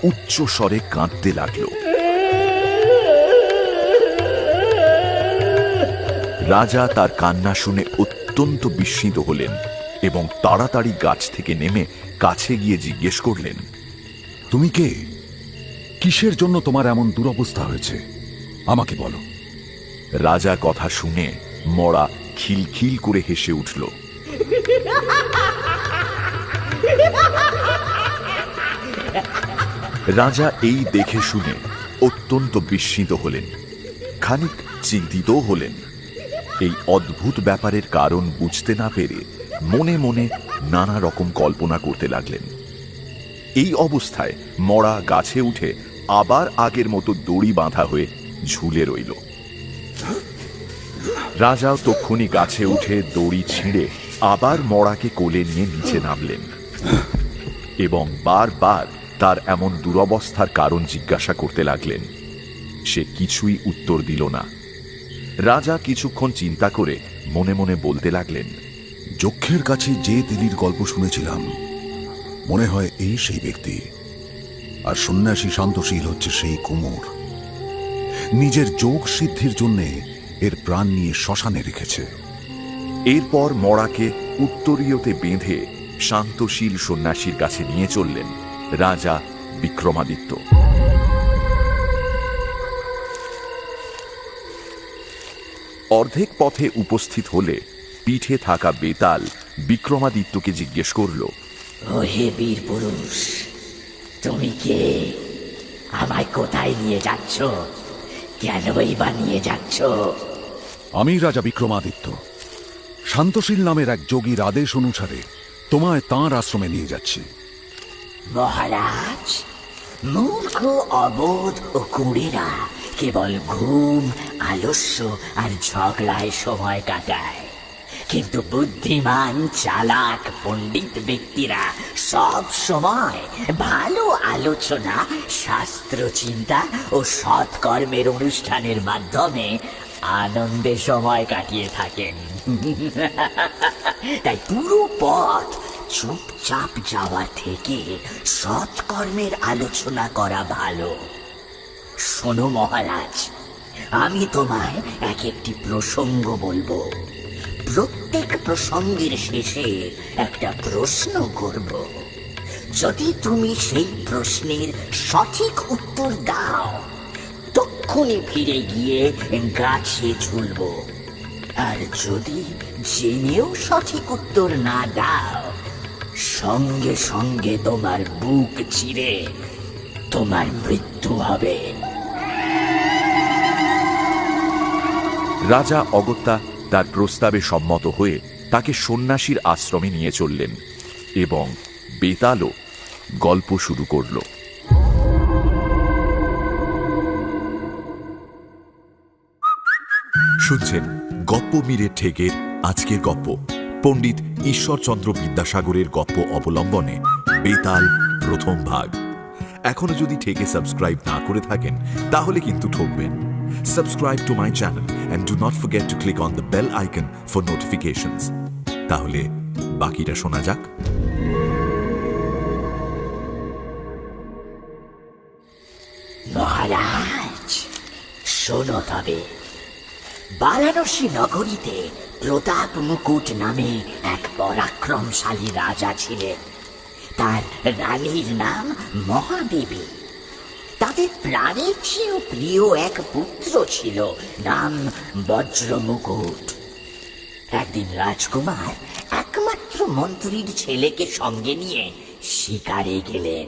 উচ্চ স্বরে কাঁদতে লাগল। রাজা তার কান্না শুনে অত্যন্ত বিস্মিত হলেন এবং তাড়াতাড়ি গাছ থেকে নেমে কাছে গিয়ে জিজ্ঞেস করলেন, তুমি কে? কিসের জন্য তোমার এমন দুরবস্থা হয়েছে আমাকে বলো। রাজার কথা শুনে মড়া খিলখিল করে হেসে উঠল। রাজা এই দেখে শুনে অত্যন্ত বিস্মিত হলেন, খানিক চিন্তিতও হলেন। এই অদ্ভুত ব্যাপারের কারণ বুঝতে না পেরে মনে মনে নানা রকম কল্পনা করতে লাগলেন। এই অবস্থায় মড়া গাছে উঠে আবার আগের মতো দড়ি বাঁধা হয়ে ঝুলে রইল। রাজাও তক্ষুনি গাছে উঠে দড়ি ছিঁড়ে আবার মড়াকে কোলে নিয়ে নিচে নামলেন এবং বারবার তার এমন দুরবস্থার কারণ জিজ্ঞাসা করতে লাগলেন। সে কিছুই উত্তর দিল না। রাজা কিছুক্ষণ চিন্তা করে মনে মনে বলতে লাগলেন, যক্ষের কাছে যে তেলির গল্প শুনেছিলাম মনে হয় এই সেই ব্যক্তি, আর সন্ন্যাসী শান্তশীল হচ্ছে সেই কুমোর। নিজের যোগ সিদ্ধির জন্যে এর প্রাণ নিয়ে শ্মশানে রেখেছে। এরপর মড়াকে উত্তরীয়তে বেঁধে শান্তশীল সন্ন্যাসীর কাছে নিয়ে চললেন রাজা বিক্রমাদিত্য। অর্ধেক পথে উপস্থিত হলে পিঠে থাকা বেতাল বিক্রমাদিত্যকে জিজ্ঞেস করল, ওহে বীর পুরুষ, তুমি কে? আমায় কোথায় নিয়ে যাচ্ছ? কেনই বা নিয়ে যাচ্ছ? আমি রাজা বিক্রমাদিত্য শান্তশীল নামের এক যোগীর আদেশ অনুসারে তোমায় তাঁর আশ্রমে নিয়ে যাচ্ছি। মহারাজ, মূর্খ, অবোধ ও কুঁড়েরা কেবল ঘুম, আলস্য আর ঝগড়ায় সময় কাটায়, কিন্তু বুদ্ধিমান, চালাক, পণ্ডিত ব্যক্তিরা সব সময় ভালো আলোচনা, শাস্ত্র চিন্তা ও সৎকর্মের অনুষ্ঠানের মাধ্যমে আনন্দে সময় কাটিয়ে থাকেন। তাই পুরো পথ চুপচাপ যাওয়ার থেকে সৎকর্মের আলোচনা করা ভালো। শোনো মহারাজ, আমি তোমায় এক একটি প্রসঙ্গ বলবো। প্রত্যেক প্রসঙ্গের শেষে একটা প্রশ্ন করব। যদি তুমি সেই প্রশ্নের সঠিক উত্তর দাও, তক্ষুনি ফিরে গিয়ে গাছে ঝুলব। আর যদি জেনেও সঠিক উত্তর না দাও, সঙ্গে সঙ্গে তোমার বুক চিরে তোমার মৃত্যু হবে। রাজা অগত্যা তার প্রস্তাবে সম্মত হয়ে তাকে সন্ন্যাসীর আশ্রমে নিয়ে চললেন এবং বেতালও গল্প শুরু করল। শুনছেন গপ্পমীরের ঠেকের আজকের গপ্প, পণ্ডিত ঈশ্বরচন্দ্র বিদ্যাসাগরের গপ্প অবলম্বনে বেতাল প্রথম ভাগ। এখনো যদি ঠেকে সাবস্ক্রাইব না করে থাকেন তাহলে কিন্তু ঠকবেন। Subscribe to my channel and do not forget to click on the bell icon for notifications. তাহলে বাকিটা শোনা যাক। মহারাজ, শোনো তবে। বারাণসী নগরীতে প্রতাপ মুকুট নামে এক পরাক্রমশালী রাজা ছিলেন। তার রানীর নাম মহাদেবী। তাদের প্রাণের চেয়েও প্রিয় এক পুত্র ছিল, নাম বজ্রমুকুট। একদিন রাজকুমার একমাত্র মন্ত্রীর ছেলেকে সঙ্গে নিয়ে শিকারে গেলেন।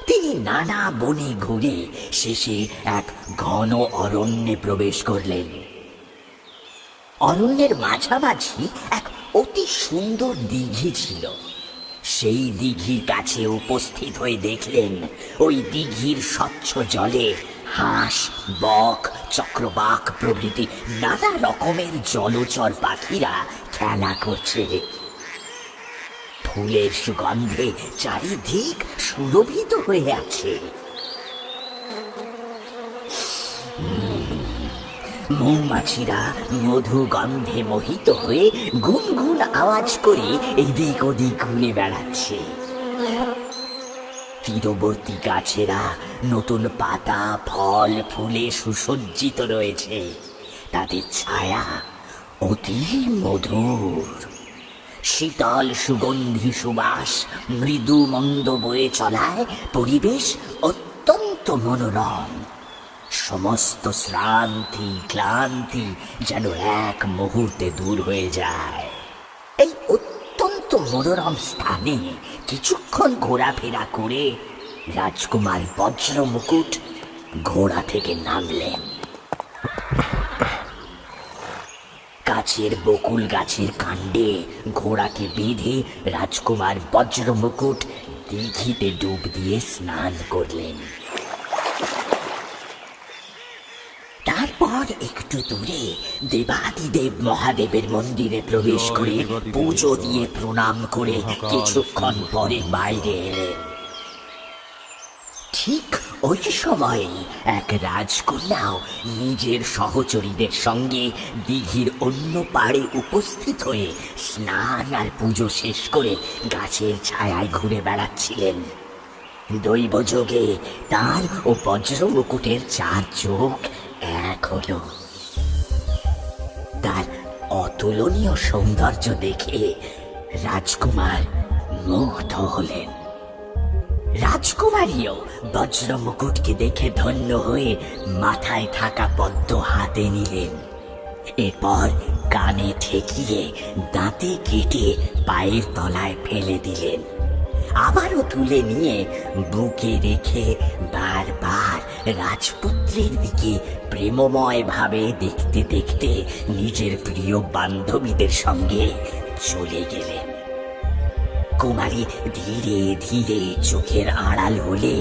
তিনি নানা বনে ঘুরে শেষে এক ঘন অরণ্যে প্রবেশ করলেন। অরণ্যের মাঝামাঝি এক অতি সুন্দর দিঘি ছিল। সেই দিঘির কাছে উপস্থিত হয়ে দেখলেন ওই দিঘির স্বচ্ছ জলে হাঁস, বক, চক্রবাক প্রভৃতি নানা রকমের জলচর পাখিরা খেলা করছে। ফুলের সুগন্ধে চারিদিক সুরভিত হয়ে আছে। মৌমাছিরা মধু গন্ধে মোহিত হয়ে গুনগুন আওয়াজ করে এদিক ওদিক ঘুরে বেড়াচ্ছে। তীরবর্তী গাছেরা নতুন পাতা, ফল, ফুলে সুসজ্জিত রয়েছে। তাদের ছায়া অতি মধুর। শীতল সুগন্ধি সুবাস মৃদু মন্দ বয়ে চলায় পরিবেশ অত্যন্ত মনোরম। সমস্ত শ্রান্তি ক্লান্তি যেন এক মুহূর্তে দূর হয়ে যায়। এই অত্যন্ত মনোরম স্থানে কিছুক্ষণ ঘোরাফেরা করে রাজকুমার বজ্রমুকুট ঘোড়া থেকে নামলেন। গাছের বকুল গাছের কাণ্ডে ঘোড়াকে বেঁধে রাজকুমার বজ্রমুকুট দিঘিতে ডুব দিয়ে স্নান করলেন। তারপর একটু দূরে দেবাদিদেব মহাদেবের মন্দিরে প্রবেশ করে পুজো দিয়ে প্রণাম করে কিছুক্ষণ পরে বাইরে এলেন। ঠিক ওই সময় এক রাজকন্যাও নিজের সহচরীদের সঙ্গে দিঘির অন্য পাড়ে উপস্থিত হয়ে স্নান আর পুজো শেষ করে গাছের ছায়ায় ঘুরে বেড়াচ্ছিলেন। দৈবযোগে তার ও বজ্রমুকুটের চার চোখ এক হলো। তার অতুলনীয় সৌন্দর্য দেখে রাজকুমার মুগ্ধ হলেন। রাজকুমারীও বজ্র মুকুটকে দেখে ধন্য হয়ে মাথায় থাকা পদ্ম হাতে নিলেন। এরপর কানে ঠেকিয়ে দাঁতে কেটে পায়ের তলায় ফেলে দিলেন। আবারও তুলে নিয়ে বুকে রেখে বারবার রাজপুত্রের দিকে প্রেমময় ভাবে দেখতে দেখতে নিজের প্রিয় বান্ধবীদের সঙ্গে চলে গেলেন। কুমারী ধীরে ধীরে চোখের আড়াল হলে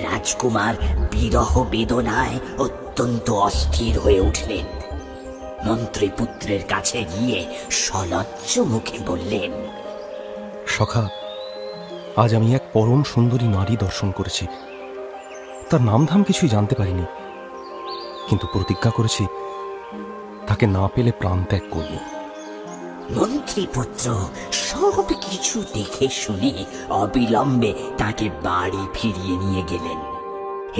রাজকুমার বিরহ বেদনায় অত্যন্ত অস্থির হয়ে উঠলেন। মন্ত্রীপুত্রের কাছে গিয়ে সলজ্জ মুখে বললেন, সখা, আজ আমি এক পরম সুন্দরী নারী দর্শন করেছি। তার নামধাম কিছুই জানতে পারিনি, কিন্তু প্রতিজ্ঞা করেছি তাকে না পেলে প্রাণ ত্যাগ করব। মন্ত্রীপুত্র সব কিছু দেখে শুনে অবিলম্বে তাকে বাড়ি ফিরিয়ে নিয়ে গেলেন।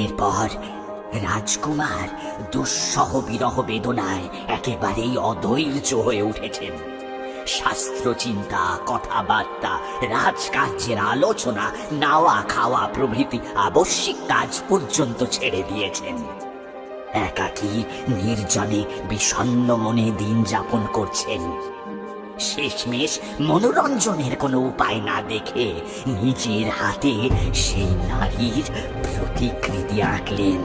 এরপর রাজকুমার দুঃসহ বিরহ বেদনায় একেবারেই অধৈর্য হয়ে উঠেছেন। শাস্ত্র চিন্তা, কথাবার্তা, রাজকার্যের আলোচনা, নাওয়া খাওয়া প্রভৃতি আবশ্যিক কাজ পর্যন্ত ছেড়ে দিয়েছেন। একাকী নির্জনে বিষণ্ণ মনে দিন যাপন করছেন। শেষমেশ মনোরঞ্জনের কোনো উপায় না দেখে নিজের হাতে সেই নারীর প্রতিকৃতি আঁকলেন।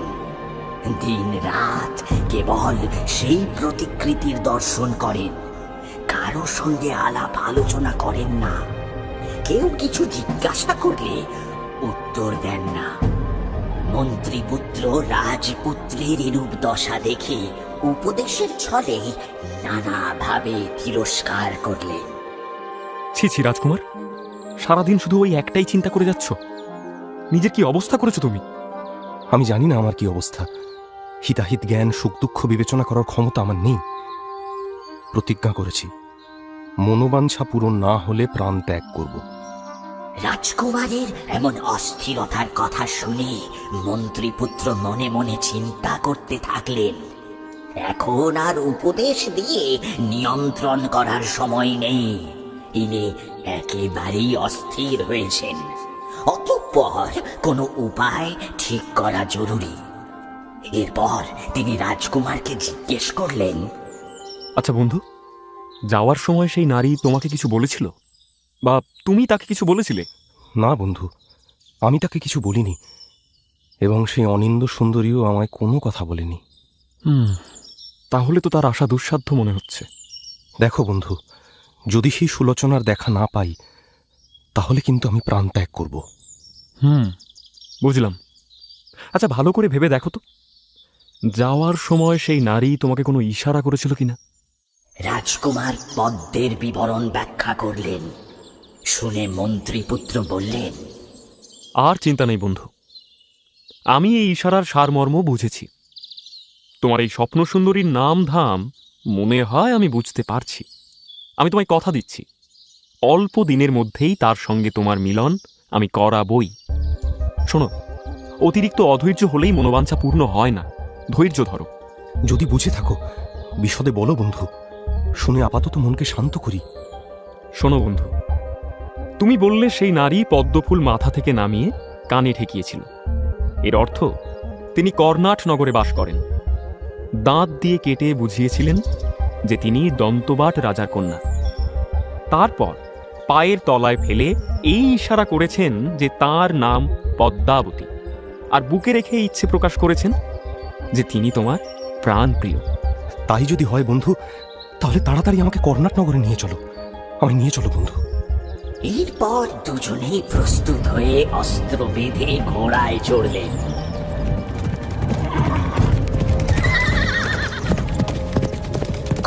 দিন রাত কেবল সেই প্রতিকৃতির দর্শন করেন, কারো সঙ্গে আলাপ আলোচনা করেন না। কেউ কিছু জিজ্ঞাসা করলে উত্তর দেন না। মন্ত্রীপুত্র রাজপুত্রের এরূপ দশা দেখে উপদেশের ছলে নানাভাবে তিরস্কার করলেন। ছি ছি রাজকুমার, সারাদিন শুধু ওই একটাই চিন্তা করে যাচ্ছ। নিজের কি অবস্থা করেছো তুমি? আমি জানি না আমার কি অবস্থা। হিতাহিত জ্ঞান, সুখ দুঃখ বিবেচনা করার ক্ষমতা আমার নেই। প্রতিজ্ঞা করেছি, মনোবাঞ্ছা পূরণ না হলে প্রাণ ত্যাগ করব। রাজকুমারের এমন অস্থিরতার কথা শুনে মন্ত্রীপুত্র মনে মনে চিন্তা করতে থাকলেন। এখন আর উপদেশ দিয়ে নিয়ন্ত্রণ করার সময় নেই। ইনি একেবারেই অস্থির হয়েছেন। অতঃপর কোনো উপায় ঠিক করা জরুরি। এরপর তিনি রাজকুমারকে জিজ্ঞেস করলেন, আচ্ছা বন্ধু, যাওয়ার সময় সেই নারী তোমাকে কিছু বলেছিল, বা তুমি তাকে কিছু বলেছিলে? না বন্ধু, আমি তাকে কিছু বলিনি, এবং সেই অনিন্দ সুন্দরীও আমায় কোনো কথা বলেনি। তাহলে তো তার আশা দুঃসাধ্য মনে হচ্ছে। দেখো বন্ধু, যদি সেই সুলোচনার দেখা না পাই, তাহলে কিন্তু আমি প্রাণ ত্যাগ করব। বুঝলাম। আচ্ছা, ভালো করে ভেবে দেখো তো, যাওয়ার সময় সেই নারী তোমাকে কোনো ইশারা করেছিল কিনা? রাজকুমার পদ্মের বিবরণ ব্যাখ্যা করলেন। শুনে মন্ত্রীপুত্র বললেন, আর চিন্তা নেই বন্ধু, আমি এই ইশারার সারমর্ম বুঝেছি। তোমার এই স্বপ্ন সুন্দরীর নাম ধাম মনে হয় আমি বুঝতে পারছি। আমি তোমায় কথা দিচ্ছি, অল্প দিনের মধ্যেই তার সঙ্গে তোমার মিলন আমি করাবই। শোনো, অতিরিক্ত অধৈর্য হলেই মনোবাঞ্ছা পূর্ণ হয় না। ধৈর্য ধরো। যদি বুঝে থাকো বিশদে বলো বন্ধু, শুনে আপাতত মনকে শান্ত করি। শোনো বন্ধু, তুমি বললে সেই নারী পদ্মফুল মাথা থেকে নামিয়ে কানে ঠেকিয়েছিল। এর অর্থ তিনি কর্ণাট নগরে বাস করেন। দাঁত দিয়ে কেটে বুঝিয়েছিলেন যে তিনি দন্তবাট রাজার কন্যা। তারপর পায়ের তলায় ফেলে এই ইশারা করেছেন যে তার নাম পদ্মাবতী, আর বুকে রেখে ইচ্ছে প্রকাশ করেছেন যে তিনি তোমার প্রাণ প্রিয়। তাই যদি হয় বন্ধু, তাহলে তাড়াতাড়ি আমাকে কর্ণাট নগরে নিয়ে চলো। আমায় নিয়ে চলো বন্ধু। এরপর দুজনেই প্রস্তুত হয়ে অস্ত্র বেঁধে ঘোড়ায় চড়লেন।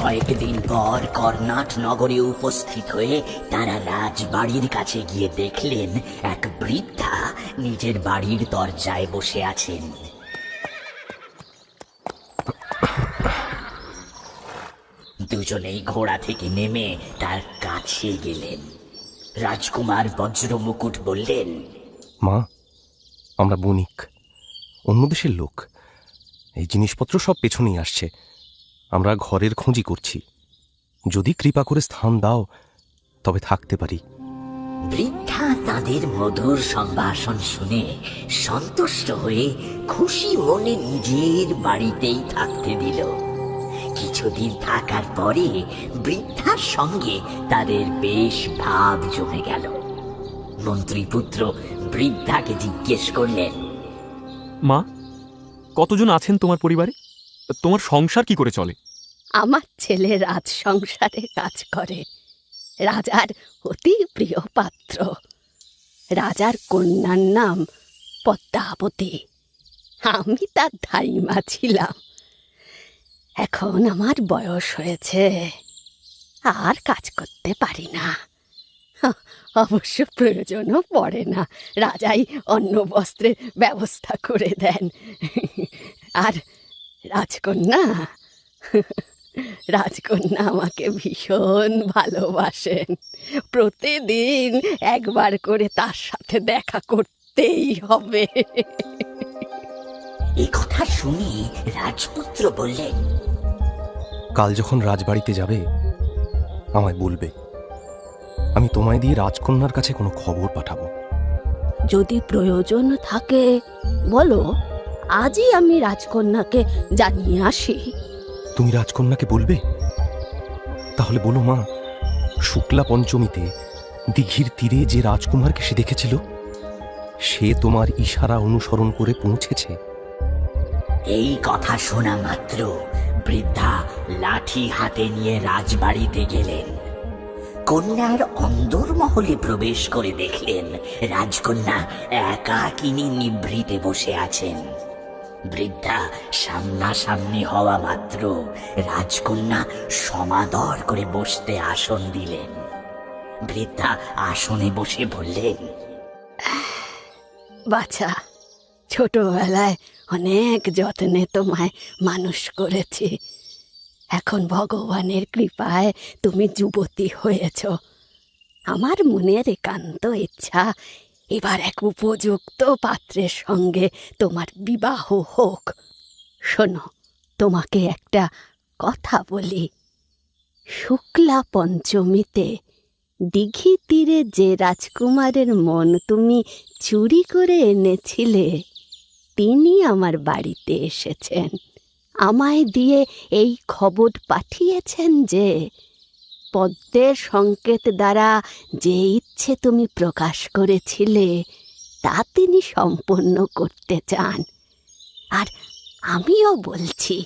কয়েকদিন পর কর্ণাট নগরে উপস্থিত হয়ে তারা রাজবাড়ির কাছে গিয়ে দেখলেন এক বৃদ্ধা নিজের বাড়ির দরজায় বসে আছেন। দুজনেই ঘোড়া থেকে নেমে তার কাছে গেলেন। রাজকুমার বজ্র মুকুট বললেন, মা, আমরা বণিক, অন্য দেশের লোক। এই জিনিসপত্র সব পেছনেই আসছে। আমরা ঘরের খোঁজি করছি। যদি কৃপা করে স্থান দাও তবে থাকতে পারি। বৃদ্ধা তাদের মধুর সম্ভাষণ শুনে সন্তুষ্ট হয়ে খুশি মনে নিজের বাড়িতেই থাকতে দিল। কিছুদিন থাকার পরে বৃদ্ধার সঙ্গে তাদের বেশ ভাব জমে গেল। মন্ত্রীপুত্র বৃদ্ধাকে জিজ্ঞেস করলেন, মা, কতজন আছেন তোমার পরিবারে? তোমার সংসার কি করে চলে? আমার ছেলে রাজ সংসারে কাজ করে, রাজার অতি প্রিয় পাত্র। রাজার কন্যার নাম পদ্মাবতী। আমি তার ধাইমা ছিলাম। এখন আমার বয়স হয়েছে, আর কাজ করতে পারি না। অবশ্য প্রয়োজনও পড়ে না, রাজাই অন্ন বস্ত্রের ব্যবস্থা করে দেন। আর রাজকন্যা রাজকন্যা আমাকে ভীষণ ভালোবাসেন। প্রতিদিন একবার করে তার সাথে দেখা করতেই হবে। এ কথা শুনে রাজপুত্র বললেন, কাল যখন রাজবাড়িতে যাবে আমায় বলবে, আমি তোমায় দিয়ে রাজকন্যার কাছে কোনো খবর পাঠাবো। যদি প্রয়োজন থাকে বলো, আজই আমি রাজকন্যাকে জানিয়ে আসি। তুমি রাজকন্যাকে বলবে? তাহলে বলো মা, শুক্লা পঞ্চমীতে দিঘির তীরে যে রাজকুমারকে সে দেখেছিল, সে তোমার ইশারা অনুসরণ করে পৌঁছেছে। এই কথা শোনা মাত্র বৃদ্ধা লাঠি হাতে নিয়ে রাজবাড়িতে গেলেন। কন্যার অন্দরমহলে প্রবেশ করে দেখলেন রাজকন্যা একাকিনী নিভৃতে বসে আছেন। বৃদ্ধা সামনাসামনি হওয়া মাত্র রাজকন্যা সমাদর করে বসতে আসন দিলেন। বৃদ্ধা আসনে বসে বললেন, বাছা, ছোটবেলায় অনেক যত্নে তোমায় মানুষ করেছি। এখন ভগবানের কৃপায় তুমি যুবতী হয়েছ। আমার মনের একান্ত ইচ্ছা এবার এক উপযুক্ত পাত্রের সঙ্গে তোমার বিবাহ হোক। শোনো, তোমাকে একটা কথা বলি। শুক্লা পঞ্চমীতে দিঘি তীরে যে রাজকুমারের মন তুমি চুরি করে এনেছিলে, তিনি আমার বাড়িতে এসেছেন। আমায় দিয়ে এই খবর পাঠিয়েছেন যে পদ্মের সংকেত দ্বারা যে ইচ্ছে তুমি প্রকাশ করেছিলে তা তিনি সম্পন্ন করতে চান। আর আমিও বলছি,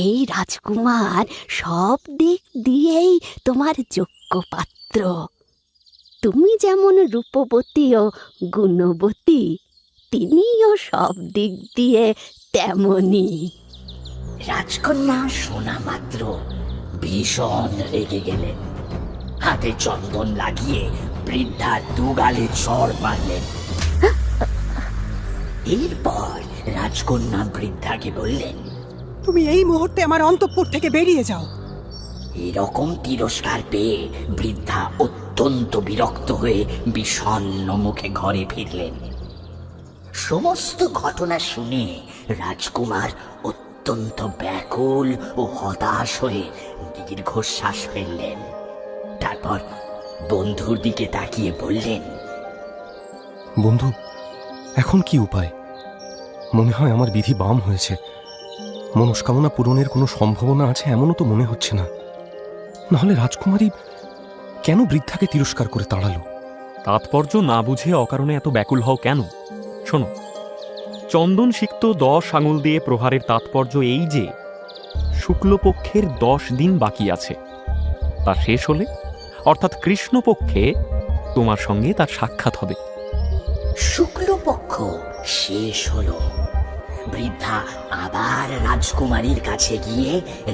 এই রাজকুমার সব দিক দিয়েই তোমার যোগ্য পাত্র। তুমি যেমন রূপবতী ও গুণবতী, তিনিও সব দিক দিয়ে তেমনি। রাজকন্যা শোনা মাত্র ভীষণ রেগে গেলেন। হাতে চন্দন লাগিয়ে বৃদ্ধার দুগালে চড় মারলেন। এরপর রাজকন্যা বৃদ্ধাকে বললেন, তুমি এই মুহূর্তে আমার অন্তঃপুর থেকে বেরিয়ে যাও। এরকম তিরস্কার পেয়ে বৃদ্ধা অত্যন্ত বিরক্ত হয়ে বিষণ্ণ মুখে ঘরে ফিরলেন। সমস্ত ঘটনা শুনে রাজকুমার অত্যন্ত ব্যাকুল ও হতাশ হয়ে দীর্ঘশ্বাস ফেললেন। তারপর বন্ধুর দিকে তাকিয়ে বললেন, বন্ধু, এখন কি উপায়? মনে হয় আমার বিধি বাম হয়েছে। মনস্কামনা পূরণের কোনো সম্ভাবনা আছে এমনও তো মনে হচ্ছে না। নাহলে রাজকুমারী কেন বৃদ্ধাকে তিরস্কার করে তাড়ালো? তাৎপর্য না বুঝে অকারণে এত ব্যাকুল হও কেন? শোনো, চন্দন সিক্ত 10 আঙুল দিয়ে প্রহারের তাৎপর্য এই যে শুক্লপক্ষের 10 দিন বাকি আছে। তা শেষ হলে, অর্থাৎ কৃষ্ণপক্ষে তোমার সঙ্গে তার সাক্ষাৎ হবে। শুক্লপক্ষ শেষ হল। বৃদ্ধা আবার রাজকুমারীর কাছে গিয়ে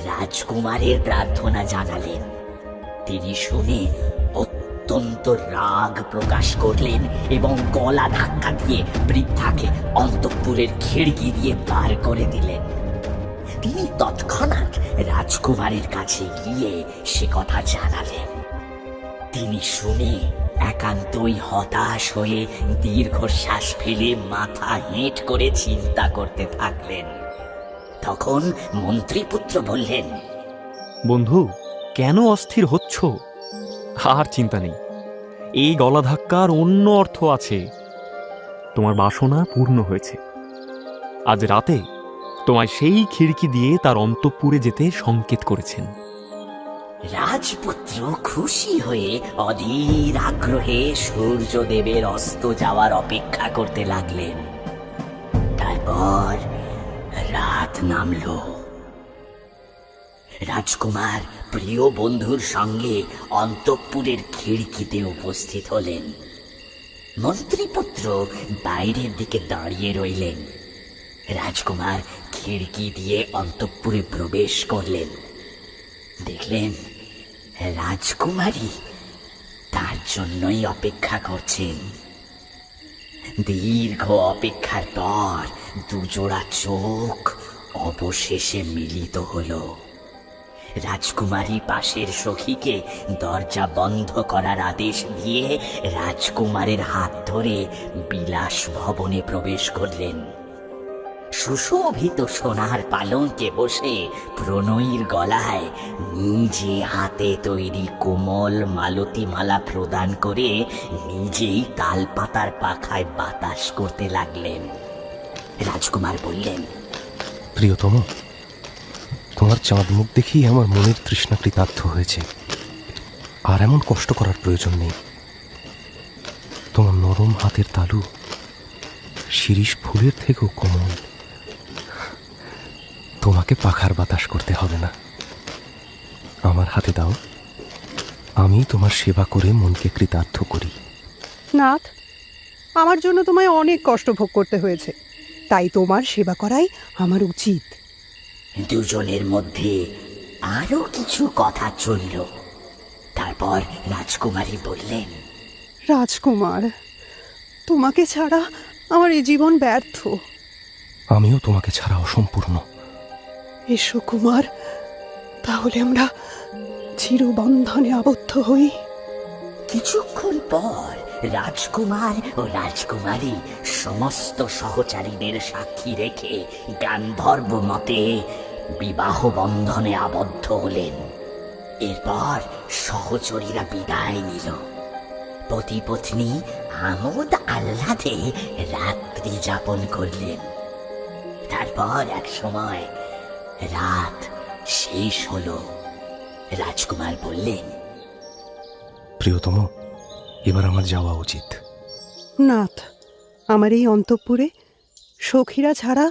রাজকুমারের প্রার্থনা জানালেন। তিনি শুনে অত্যন্ত রাগ প্রকাশ করলেন এবং গলা ধাক্কা দিয়ে বৃদ্ধাকে অন্তঃপুরের খিড়কি দিয়ে বার করে দিলেন। তিনি তৎক্ষণাৎ রাজকুমারের কাছে গিয়ে সে কথা জানালেন। তিনি শুনে একান্তই হতাশ হয়ে দীর্ঘশ্বাস ফেলে মাথা হেঁট করে চিন্তা করতে থাকলেন। তখন মন্ত্রীপুত্র বললেন, বন্ধু, কেন অস্থির হচ্ছ? আর চিন্তা নেই, এই গলা ধাক্কার অন্য অর্থ আছে। তোমার বাসনা পূর্ণ হয়েছে। আজ রাতে তোমায় সেই খিড়কি দিয়ে তার অন্তঃপুরে যেতে সংকেত করেছেন। রাজপুত্র খুশি হয়ে অধীর আগ্রহে সূর্যদেবের অস্ত যাওয়ার অপেক্ষা করতে লাগলেন। তারপর রাত নামল। রাজকুমার প্রিয় বন্ধুর সঙ্গে অন্তঃপুরের খিড়কিতে উপস্থিত হলেন। মন্ত্রীপুত্র বাইরের দিকে দাঁড়িয়ে রইলেন। রাজকুমার খিড়কি দিয়ে অন্তঃপুরে প্রবেশ করলেন। দেখলেন রাজকুমারী তার জন্যই অপেক্ষা করছেন। দীর্ঘ অপেক্ষার পর দুজোড়া চোখ অবশেষে মিলিত হলো। রাজকুমারী পাশের সখীকে দরজা বন্ধ করার আদেশ দিয়ে রাজকুমারের হাত ধরে বিলাস ভবনে প্রবেশ করলেন। সুশোভিত সোনার পালঙ্কে বসে প্রণয়ীর গলায় নিজে হাতে তৈরি কোমল মালতী মালা প্রদান করে নিজেই তালপাতার পাখায় বাতাস করতে লাগলেন। রাজকুমার বললেন, প্রিয়তম, তোমার চাঁদ মুখ দেখেই আমার মনের তৃষ্ণা কৃতার্থ হয়েছে। আর এমন কষ্ট করার প্রয়োজন নেই। তোমার নরম হাতের তালু শিরিষ ফুলের থেকেও কোমল। তোমাকে পাখার বাতাস করতে হবে না। আমার হাতে দাও, আমি তোমার সেবা করে মনকে কৃতার্থ করি। নাথ, আমার জন্য তোমায় অনেক কষ্ট ভোগ করতে হয়েছে, তাই তোমার সেবা করাই আমার উচিত। দুজনের মধ্যে আরো কিছু কথা চলল। তারপর রাজকুমারী বললেন, রাজকুমার, তোমাকে ছাড়া আমার এই জীবন ব্যর্থ। আমিও তোমাকে ছাড়া অসম্পূর্ণ। এসো কুমার, তাহলে আমরা চিরবন্ধনে আবদ্ধ হই। কিছুক্ষণ পর রাজকুমার ও রাজকুমারী সমস্ত সহচারীদের সাক্ষী রেখে গান্ধর্ব মতে বিবাহ বন্ধনে আবদ্ধ হলেন। এরপর সহচরীরা বিদায় নিল। পতি পত্নী আমোদ আহ্লাদে রাত্রি যাপন করলেন। তারপর এক সময় রাত শেষ হলো। রাজকুমার বললেন, প্রিয়তম, এবার আমার যাওয়া উচিত। নাথ, আমার এই অন্তঃপুরে সখীরা ছাড়া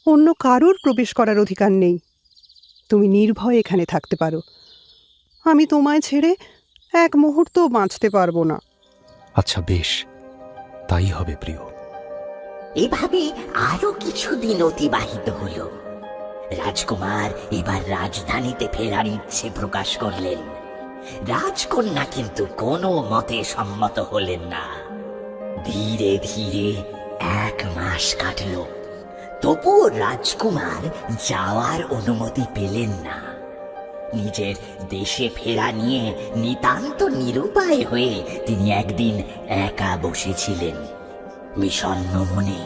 অন্য কারোর প্রবেশ করার অধিকার নেই। তুমি নির্ভয়ে এখানে থাকতে পারো। আমি তোমায় ছেড়ে এক মুহূর্তও বাঁচতে পারবো না। আচ্ছা, বেশ, তাই হবে প্রিয়। এভাবে আরো কিছুদিন অতিবাহিত হলো। রাজকুমার এবার রাজধানীতে ফেরার ইচ্ছে প্রকাশ করলেন। রাজকন্যা কিন্তু কোনো মতে সম্মত হলেন না। ধীরে ধীরে 1 মাস কাটল। তবুও রাজকুমার যাওয়ার অনুমতি পেলেন না। নিজের দেশে ফেরা নিয়ে নিতান্ত নিরুপায় হয়ে তিনি একদিন একা বসেছিলেন। বিষণ্ণ মনে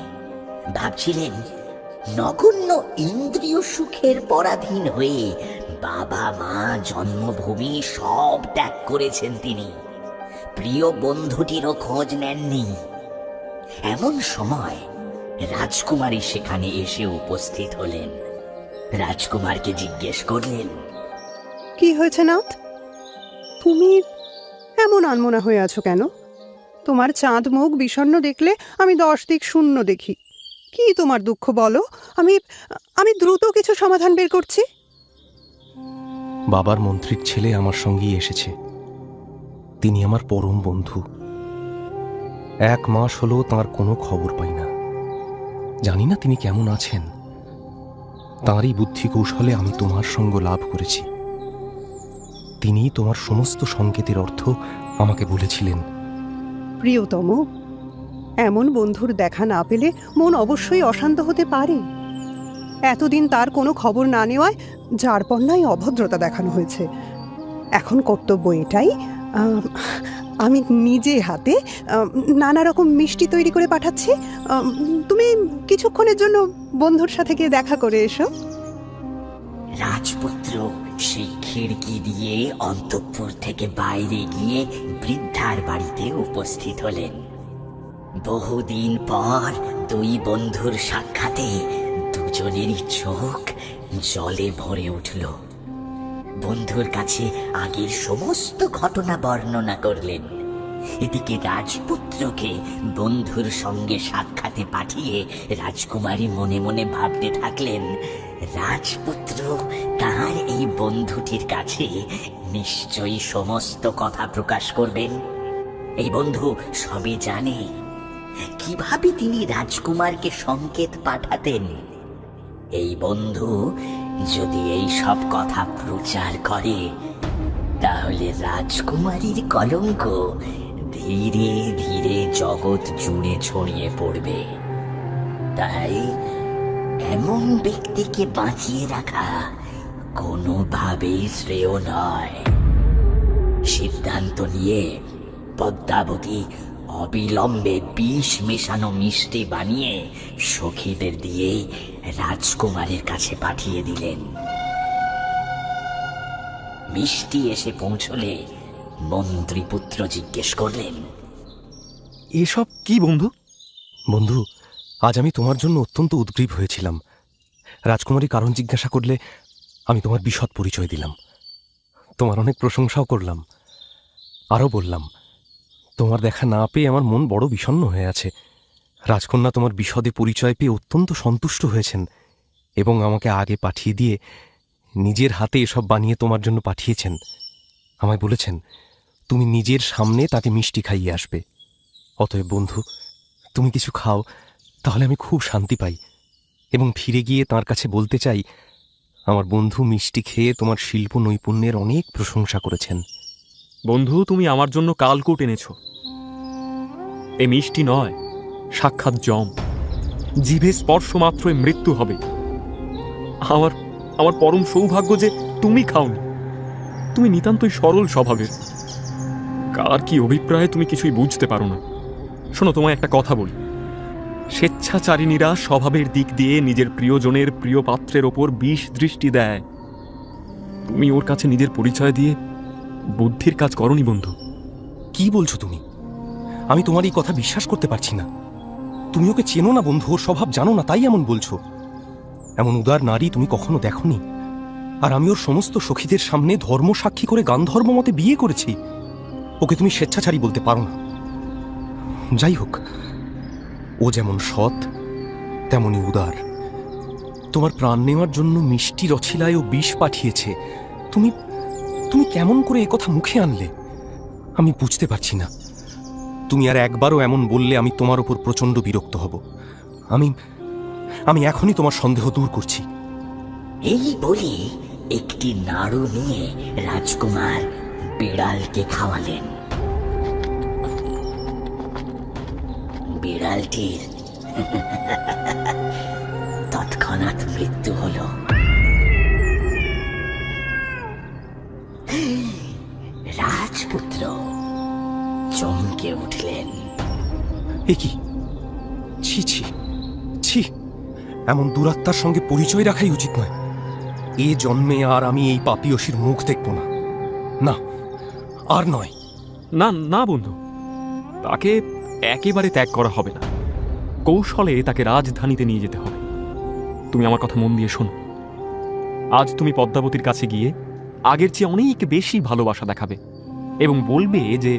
ভাবছিলেন, নগণ্য ইন্দ্রিয় সুখের পরাধীন হয়ে বাবা মা জন্মভূমি সব ত্যাগ করেছেন তিনি। প্রিয় বন্ধুটিরও খোঁজ নেননি। এমন সময় রাজকুমারী সেখানে এসে উপস্থিত হলেন। রাজকুমারকে জিজ্ঞেস করলেন, কি হয়েছে নাথ? তুমি এমন আনমনা হয়ে আছো কেন? তোমার চাঁদ মুখ বিষণ্ণ দেখলে আমি 10 দিক শূন্য দেখি। কি তোমার দুঃখ বলো, আমি দ্রুত কিছু সমাধান বের করছি। বাবার মন্ত্রীর ছেলে আমার সঙ্গেই এসেছে। তিনি আমার পরম বন্ধু। 1 মাস হলো তাঁর কোনো খবর পাই না। জানি না তিনি কেমন আছেন। তাঁরই বুদ্ধি কৌশলে আমি তোমার সঙ্গ লাভ করেছি। তিনি তোমার সমস্ত সংকেতের অর্থ আমাকে বলেছিলেন। প্রিয়তম, এমন বন্ধুর দেখা না পেলে মন অবশ্যই অশান্ত হতে পারে। এতদিন তার কোনো খবর না নেওয়ায় যার পণ্যায় অভদ্রতা দেখানো হয়েছে। এখন কর্তব্য এটাই, আমি নিজে হাতে নানা রকম মিষ্টি তৈরি করে পাঠাচ্ছি। তুমি কিছুক্ষণের জন্য বন্ধুর সাথে গিয়ে দেখা করে এসো। রাজপুত্র সেই খিড়কি দিয়ে অন্তঃপুর থেকে বাইরে গিয়ে বৃদ্ধার বাড়িতে উপস্থিত হলেন। বহুদিন পর দুই বন্ধুর সাক্ষাতে দুজনেরই চোখ জলে ভরে উঠল। বন্ধুর কাছে আগের সমস্ত ঘটনা বর্ণনা করলেন। এদিকে রাজপুত্রকে বন্ধুর সঙ্গে সাক্ষাতে পাঠিয়ে রাজকুমারী মনে মনে ভাবতে থাকলেন, রাজপুত্র তার এই বন্ধুটির কাছে নিশ্চয়ই সমস্ত কথা প্রকাশ করবেন। এই বন্ধু সবই জানে। কিভাবে তিনি রাজকুমারকে সংকেত পাঠাতেন? এই বন্ধু যদি এই সব কথা প্রচার করে, তাহলে রাজকুমারীর কলঙ্ক ধীরে ধীরে জগৎ জুড়ে ছড়িয়ে পড়বে। তাই এমন ব্যক্তিকে বাঁচিয়ে রাখা কোনোভাবেই শ্রেয় নয়। সিদ্ধান্ত নিয়ে পদ্মাবতী অবিলম্বে বিষ মেশানো মিষ্টি বানিয়ে সখীদের দিয়ে রাজকুমারের কাছে পাঠিয়ে দিলেন। মিষ্টি এসে পৌঁছলে মন্ত্রীপুত্র জিজ্ঞেস করলেন, এসব কি বন্ধু? বন্ধু, আজ আমি তোমার জন্য অত্যন্ত উদ্গ্রীব হয়েছিলাম। রাজকুমারী কারণ জিজ্ঞাসা করলে আমি তোমার বিশদ পরিচয় দিলাম। তোমার অনেক প্রশংসাও করলাম। আরও বললাম, তোমার দেখা না পেয়ে আমার মন বড় বিষণ্ণ হয়ে আছে। রাজকন্যা তোমার বিশদে পরিচয় পেয়ে অত্যন্ত সন্তুষ্ট হয়েছেন এবং আমাকে আগে পাঠিয়ে দিয়ে নিজের হাতে এসব বানিয়ে তোমার জন্য পাঠিয়েছেন। আমায় বলেছেন তুমি নিজের সামনে তাকে মিষ্টি খাইয়ে আসবে। অতএব বন্ধু, তুমি কিছু খাও, তাহলে আমি খুব শান্তি পাই এবং ফিরে গিয়ে তাঁর কাছে বলতে চাই, আমার বন্ধু মিষ্টি খেয়ে তোমার শিল্প নৈপুণ্যের অনেক প্রশংসা করেছেন। বন্ধু, তুমি আমার জন্য কালকূট এনেছ। এ মিষ্টি নয়, সাক্ষাৎ জম। জিভে স্পর্শ মাত্রই মৃত্যু হবে। আমার আমার পরম সৌভাগ্য যে তুমি খাওনি। তুমি নিতান্তই সরল স্বভাবের। কার কি অভিপ্রায় তুমি কিছুই বুঝতে পারো না। শোনো, তোমায় একটা কথা বলি। স্বেচ্ছাচারিণীরা স্বভাবের দিক দিয়ে নিজের প্রিয়জনের প্রিয় পাত্রের ওপর বিষ দৃষ্টি দেয়। তুমি ওর কাছে নিজের পরিচয় দিয়ে বুদ্ধির কাজ করনি বন্ধু। কি বলছো তুমি? আমি তোমার এই কথা বিশ্বাস করতে পারছি না। তুমি ওকে চেনো না বন্ধু, ওর স্বভাব জানো না, তাই এমন বলছো। এমন উদার নারী তুমি কখনো দেখনি। আর আমি ওর সমস্ত সখীদের সামনে ধর্ম সাক্ষী করে গান্ধর্ব মতে বিয়ে করেছি। ওকে তুমি স্বেচ্ছাচারী বলতে পারো না। যাই হোক, ও যেমন সৎ তেমনি উদার। তোমার প্রাণ নেওয়ার জন্য মিষ্টি রছিলায় ও বিষ পাঠিয়েছে। তুমি তুমি কেমন করে এ কথা মুখে আনলে আমি বুঝতে পারছি না। তুমি আর একবারও এমন বললে আমি তোমার উপর প্রচণ্ড বিরক্ত হব। আমি এখনই তোমার সন্দেহ দূর করছি। এই বলে একটি নাড়ু নিয়ে রাজকুমার বিড়ালকে খাওয়ালেন। বিড়ালটির তৎক্ষণাৎ মৃত্যু হল। রাজপুত্র চমকে উঠলেন। এ কি? ছি ছি ছি! এমন দুরাত্মার সঙ্গে পরিচয় রাখাই উচিত নয়। এ জন্মে আর আমি এই পাপিয়সীর মুখ দেখব না। না, আর নয়। না না বন্ধু, তাকে একেবারে ত্যাগ করা হবে না। কৌশলে তাকে রাজধানীতে নিয়ে যেতে হবে। তুমি আমার কথা মন দিয়ে শোনো। আজ তুমি পদ্মাবতীর কাছে গিয়ে আগের চেয়ে অনেক বেশি ভালোবাসা দেখাবে এবং বলবে যে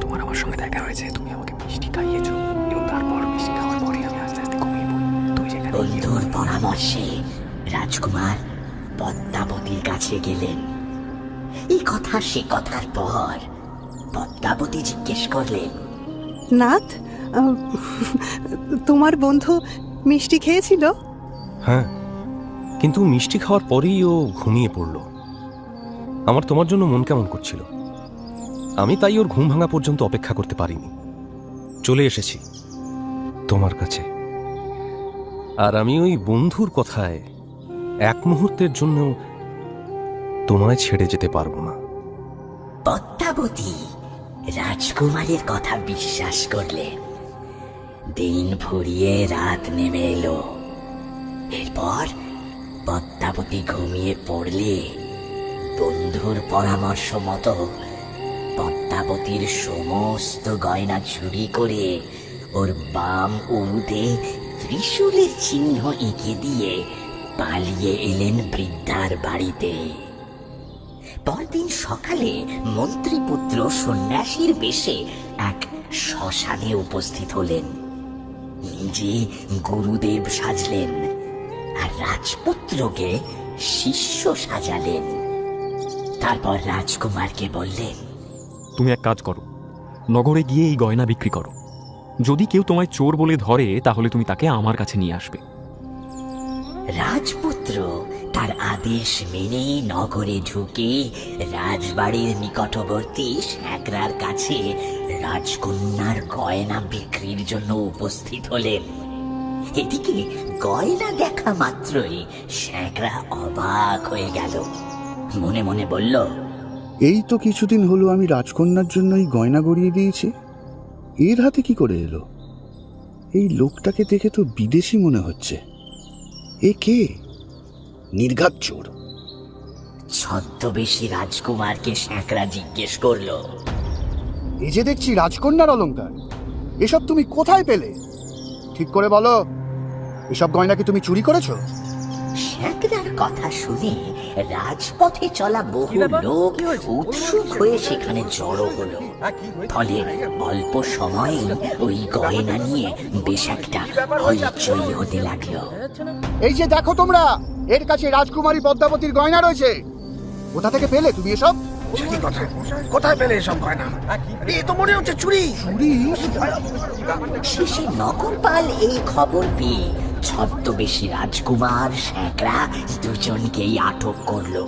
তোমার আমার সঙ্গে দেখা হয়েছে, তুমি আমাকে মিষ্টি খাইয়েছো এবং তারপর মিষ্টি খাওয়ার পরে আমি আস্তে আস্তে ঘুমিয়ে পড়ি। তুই যেখানে বন্ধুর পরামর্শে রাজকুমার পদ্মাবতীর কাছে গেলেন। এই কথা সে কথার পর পদ্মাবতী জিজ্ঞেস করলেন, নাথ, তোমার বন্ধু মিষ্টি খেয়েছিল? হ্যাঁ, কিন্তু মিষ্টি খাওয়ার পরেই ও ঘুমিয়ে পড়ল। আমার তোমার জন্য মন কেমন করছিল। আমি তাই ওর ঘুম ভাঙা পর্যন্ত অপেক্ষা করতে পারিনি। চলে এসেছি তোমার কাছে। আর আমি ওই বন্ধুর কথায় এক মুহূর্তের জন্য তোমায় ছেড়ে যেতে পারবো না। পদ্মাবতী রাজকুমারের কথা বিশ্বাস করলেন। দিন ফুরিয়ে রাত নেমে এলো। এরপর পদ্মাবতী ঘুমিয়ে পড়লে বন্ধুর পরামর্শ মতো পদ্মাবতীর সমস্ত গয়না চুরি করে ওর বাম উরুতে ত্রিশূলের চিহ্ন এঁকে দিয়ে পালিয়ে এলেন বৃদ্ধার বাড়িতে। পরদিন সকালে মন্ত্রীপুত্র সন্ন্যাসীর বেশে এক শ্মশানে উপস্থিত হলেন। নিজে গুরুদেব সাজলেন আর রাজপুত্রকে শিষ্য সাজালেন। তারপর রাজকুমারকে বললেন, তুমি এক কাজ করো, নগরে গিয়ে এই গয়না বিক্রি করো। যদি কেউ তোমায় চোর বলে ধরে তাহলে তুমি তাকে আমার কাছে নিয়ে আসবে। রাজপুত্র তার আদেশ মেনে নগরে ঢুকে রাজবাড়ির নিকটবর্তী শ্যাকরার কাছে রাজকন্যার গয়না বিক্রির জন্য উপস্থিত হলেন। এদিকে গয়না দেখা মাত্রই শ্যাকরা অবাক হয়ে গেল। মনে মনে বলল, এই তো কিছুদিন হলো আমি রাজকন্যার জন্য এই গয়না গড়িয়ে দিয়েছি, এর হাতে কি করে এলো? এই লোকটাকে দেখে তো বিদেশি মনে হচ্ছে। এ কে? নির্ঘাত চোর। ছদ্মবেশী রাজকুমারকে শ্যাকরা জিজ্ঞেস করলো, এই যে দেখছি রাজকন্যার অলংকার, এসব তুমি কোথায় পেলে? ঠিক করে বলো, এসব গয়না কি তুমি চুরি করেছো? শ্যাকরার কথা শুনে রাজপথে চলা বহু লোক উৎসুক হয়ে সেখানে জড়ো হলো। ফলে অল্প সময়ে ওই গয়না নিয়ে বেশ একটা হইচই হতে লাগলো। এই যে দেখো তোমরা, এর কাছে রাজকুমারী পদ্মাবতীর গয়না রয়েছে। কোথা থেকে পেলে তুমি এসব? কোথায় পেলে এসব গয়না? এই তো মনে হচ্ছে চুরি। চুরি? শেষে নগরপাল এই খবর পেয়ে ছদ্মবেশী রাজকুমার শ্যাকরা দুজনকেই আটক করলো।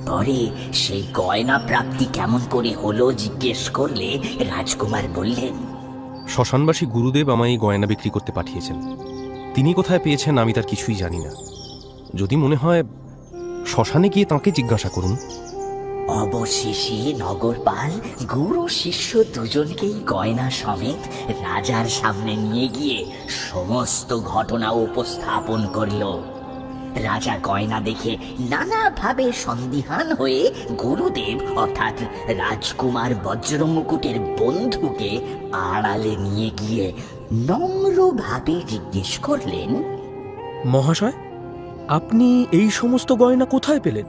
পরে সেই গয়না প্রাপ্তি কেমন করে হলো জিজ্ঞেস করলে রাজকুমার বললেন, শ্মশানবাসী গুরুদেব আমায় এই গয়না বিক্রি করতে পাঠিয়েছেন। তিনি কোথায় পেয়েছেন আমি তার কিছুই জানি না। যদি মনে হয় শ্মশানে গিয়ে তাঁকে জিজ্ঞাসা করুন। অবশেষে নগরপাল গুরু শিষ্য দুজনকেই গয়না সমেত রাজার সামনে নিয়ে গিয়ে সমস্ত ঘটনা উপস্থাপন করল। রাজা গয়না দেখে নানাভাবে সন্দিহান হয়ে গুরুদেব অর্থাৎ রাজকুমার বজ্রমুকুটের বন্ধুকে আড়ালে নিয়ে গিয়ে নম্রভাবে জিজ্ঞেস করলেন, মহাশয়, আপনি এই সমস্ত গয়না কোথায় পেলেন?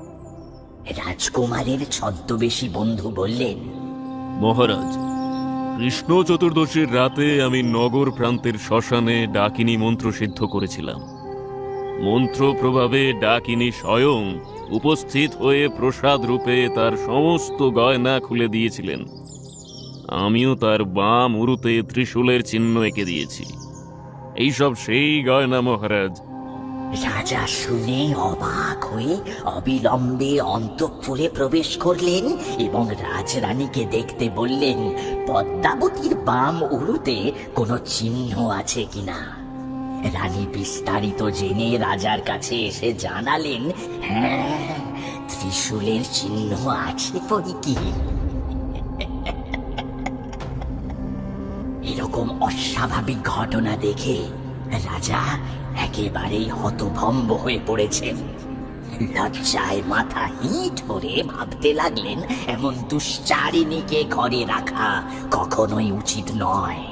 রাজকুমারের ছদ্মবেশী বন্ধু বললেন, মহারাজ, কৃষ্ণ চতুর্দশীর রাতে আমি নগর প্রান্তের শ্মশানে ডাকিনী মন্ত্র সিদ্ধ করেছিলাম। মন্ত্র প্রভাবে ডাকিনী স্বয়ং উপস্থিত হয়ে প্রসাদ রূপে তার সমস্ত গয়না খুলে দিয়েছিলেন। আমিও তার বাম উরুতে ত্রিশূলের চিহ্ন এঁকে দিয়েছি। এইসব সেই গয়না মহারাজ। রাজা শুনে অবাক হয়ে অবিলম্বে অন্তঃপুরে প্রবেশ করলেন এবং রাজরানীকে দেখতে বললেন পদ্মাবতীর বাম উরুতে কোনো চিহ্ন আছে কিনা। রানী বিস্তারিত জেনে রাজার কাছে এসে জানালেন, হ্যাঁ, ত্রিশূলের চিহ্ন আছে বৈকি। এরকম অস্বাভাবিক ঘটনা দেখে রাজা একেবারেই হতভম্ব হয়ে পড়েছেন। লজ্জায় মাথা হিট করে ভাবতে লাগলেন এমন দুশ্চারিণীকে ঘরে রাখা কখনোই উচিত নয়,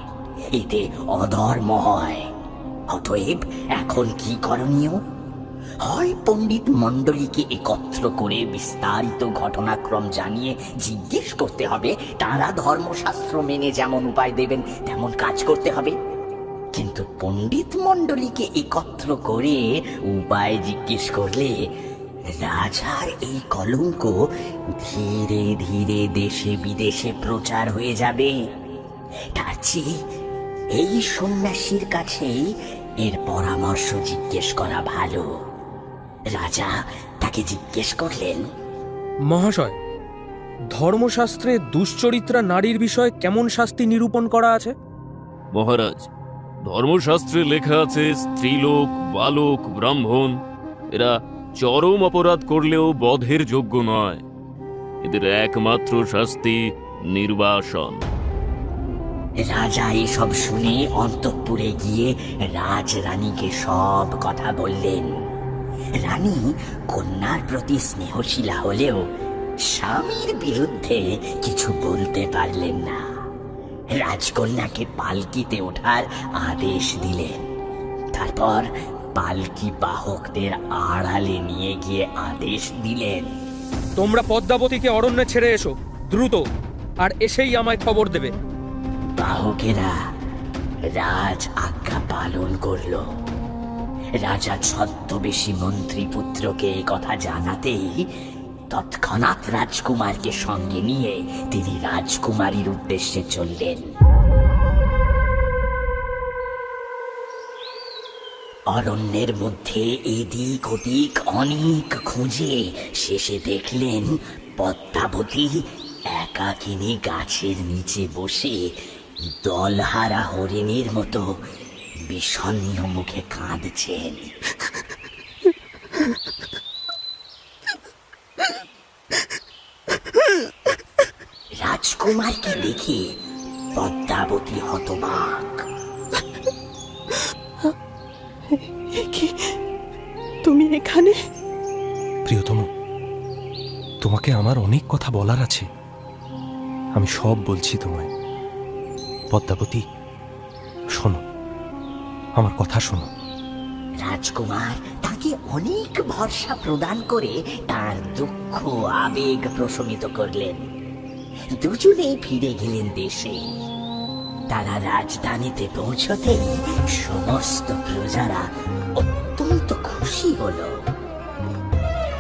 এতে অধর্ম হয়। অতএব এখন কি করণীয়? হয় পণ্ডিত মণ্ডলীকে একত্র করে বিস্তারিত ঘটনাক্রম জানিয়ে জিজ্ঞেস করতে হবে, তারা ধর্মশাস্ত্র মেনে যেমন উপায় দেবেন তেমন কাজ করতে হবে। কিন্তু পণ্ডিত মণ্ডলীকে একত্র করে উপায় জিজ্ঞেস করলে রাজার এই কলঙ্ক ধীরে ধীরে দেশে বিদেশে প্রচার হয়ে যাবে। তার চেয়ে এই সন্ন্যাসীর কাছেই এর পরামর্শ জিজ্ঞেস করা ভালো। রাজা তাকে জিজ্ঞেস করলেন, মহাশয়, ধর্মশাস্ত্রে দুশ্চরিত্রা নারীর বিষয়ে কেমন শাস্তি নিরূপণ করা আছে? মহারাজ, ধর্মশাস্ত্রে লেখা আছে স্ত্রীলোক, বালক, ব্রাহ্মণ এরা চরম অপরাধ করলেও বধের যোগ্য নয়। এদের একমাত্র শাস্তি নির্বাসন। রাজা এসব শুনে অন্তঃপুরে গিয়ে রাজরানীকে সব কথা বললেন। রানী কন্যার প্রতি স্নেহশীলা হলেও স্বামীর বিরুদ্ধে কিছু বলতে পারলেন না। রাজকন্যাকে পালকিতে ওঠার আদেশ দিলেন। তারপর পালকি বাহকদের আড়ালে নিয়ে গিয়ে আদেশ দিলেন, তোমরা পদ্মাবতীকে অরণ্যে ছেড়ে এসো দ্রুত, আর এসেই আমায় খবর দেবে। বাহকেরা রাজ আজ্ঞা পালন করল। রাজা ছদ্মবেশী মন্ত্রীপুত্রকে এই কথা জানাতেই তৎক্ষণাৎ রাজকুমারকে সঙ্গে নিয়ে তিনি রাজকুমারীর উদ্দেশ্যে চললেন। অরণ্যের মধ্যে এদিক ওদিক অনেক খুঁজে শেষে দেখলেন পদ্মাবতী একাকিনী গাছের নিচে বসে দলহারা হরিণীর মতো বিষণ্ণ মুখে কাঁদছেন। রাজকুমারকে দেখে পদ্মাবতী হতবাক। তুমি এখানে? প্রিয়তম, তোমাকে আমার অনেক কথা বলার আছে, আমি সব বলছি তোমায়। পদ্মাবতী, শোনো, আমার কথা শোনো। রাজকুমার তাকে অনেক ভরসা প্রদান করে তার দুঃখ আবেগ প্রশমিত করলেন। দুজনেই ফিরে গেলেন দেশে। তারা রাজধানীতে পৌঁছতেই সমস্ত প্রজারা অত্যন্ত খুশি হল।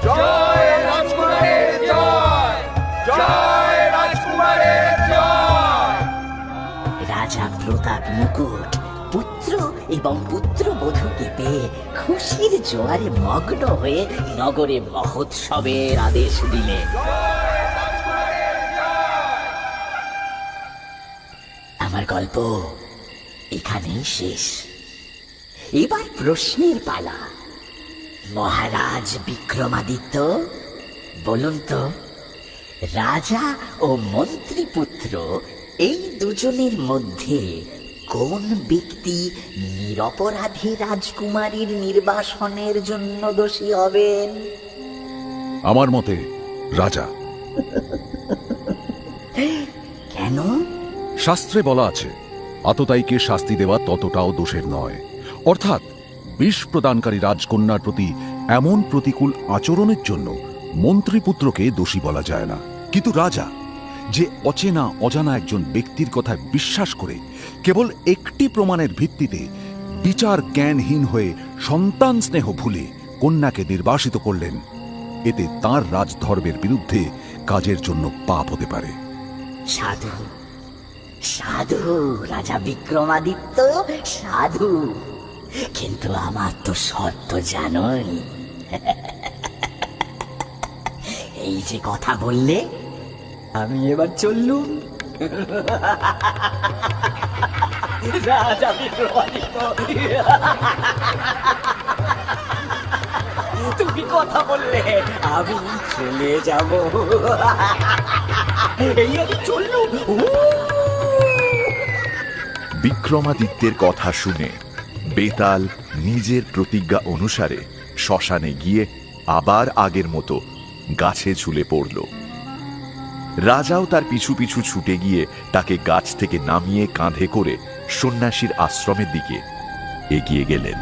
জয় রাজকুমারের জয়, জয় রাজকুমারের জয়। রাজা প্রতাপ মুকুট পুত্র এবং পুত্রবধূকে পেয়ে খুশির জোয়ারে মগ্ন হয়ে নগরে মহোৎসবের আদেশ দিলেন। আমার গল্প এখানেই শেষ। এবার প্রশ্নের পালা। মহারাজ বিক্রমাদিত্য, বলুন তো, রাজা ও মন্ত্রীপুত্র এই দুজনের মধ্যে কোন ব্যক্তি নিরপরাধী রাজকুমারীর নির্বাসনের জন্য দোষী হবেন? আমার মতে রাজা। কেন? শাস্ত্রে বলা আছে, আততায়ীকে শাস্তি দেওয়া ততটাও দোষের নয়। অর্থাৎ বিষ প্রদানকারী রাজকন্যার প্রতি এমন প্রতিকূল আচরণের জন্য মন্ত্রীপুত্রকে দোষী বলা যায় না। কিন্তু রাজা, যে অচেনা অজানা একজন ব্যক্তির কথায় বিশ্বাস করে কেবল একটি প্রমাণের ভিত্তিতে বিচার জ্ঞানহীন হয়ে সন্তান স্নেহ ভুলে কন্যাকে নির্বাসিত করলেন, এতে তাঁর রাজধর্মের বিরুদ্ধে কাজের জন্য পাপ হতে পারে। সাধু, সাধু রাজা বিক্রমাদিত্য, সাধু। কিন্তু আমার তো শর্ত জানোই। এই যে কথা বললে, আমি এবার চললুম। রাজা বিক্রমাদিত্য, তুমি কথা বললে, আমি চলে যাব। এই আমি চললুম। বিক্রমাদিত্যের কথা শুনে বেতাল নিজের প্রতিজ্ঞা অনুসারে শ্মশানে গিয়ে আবার আগের মতো গাছে ঝুলে পড়ল। রাজাও তার পিছু পিছু ছুটে গিয়ে তাকে গাছ থেকে নামিয়ে কাঁধে করে সন্ন্যাসীর আশ্রমের দিকে এগিয়ে গেলেন।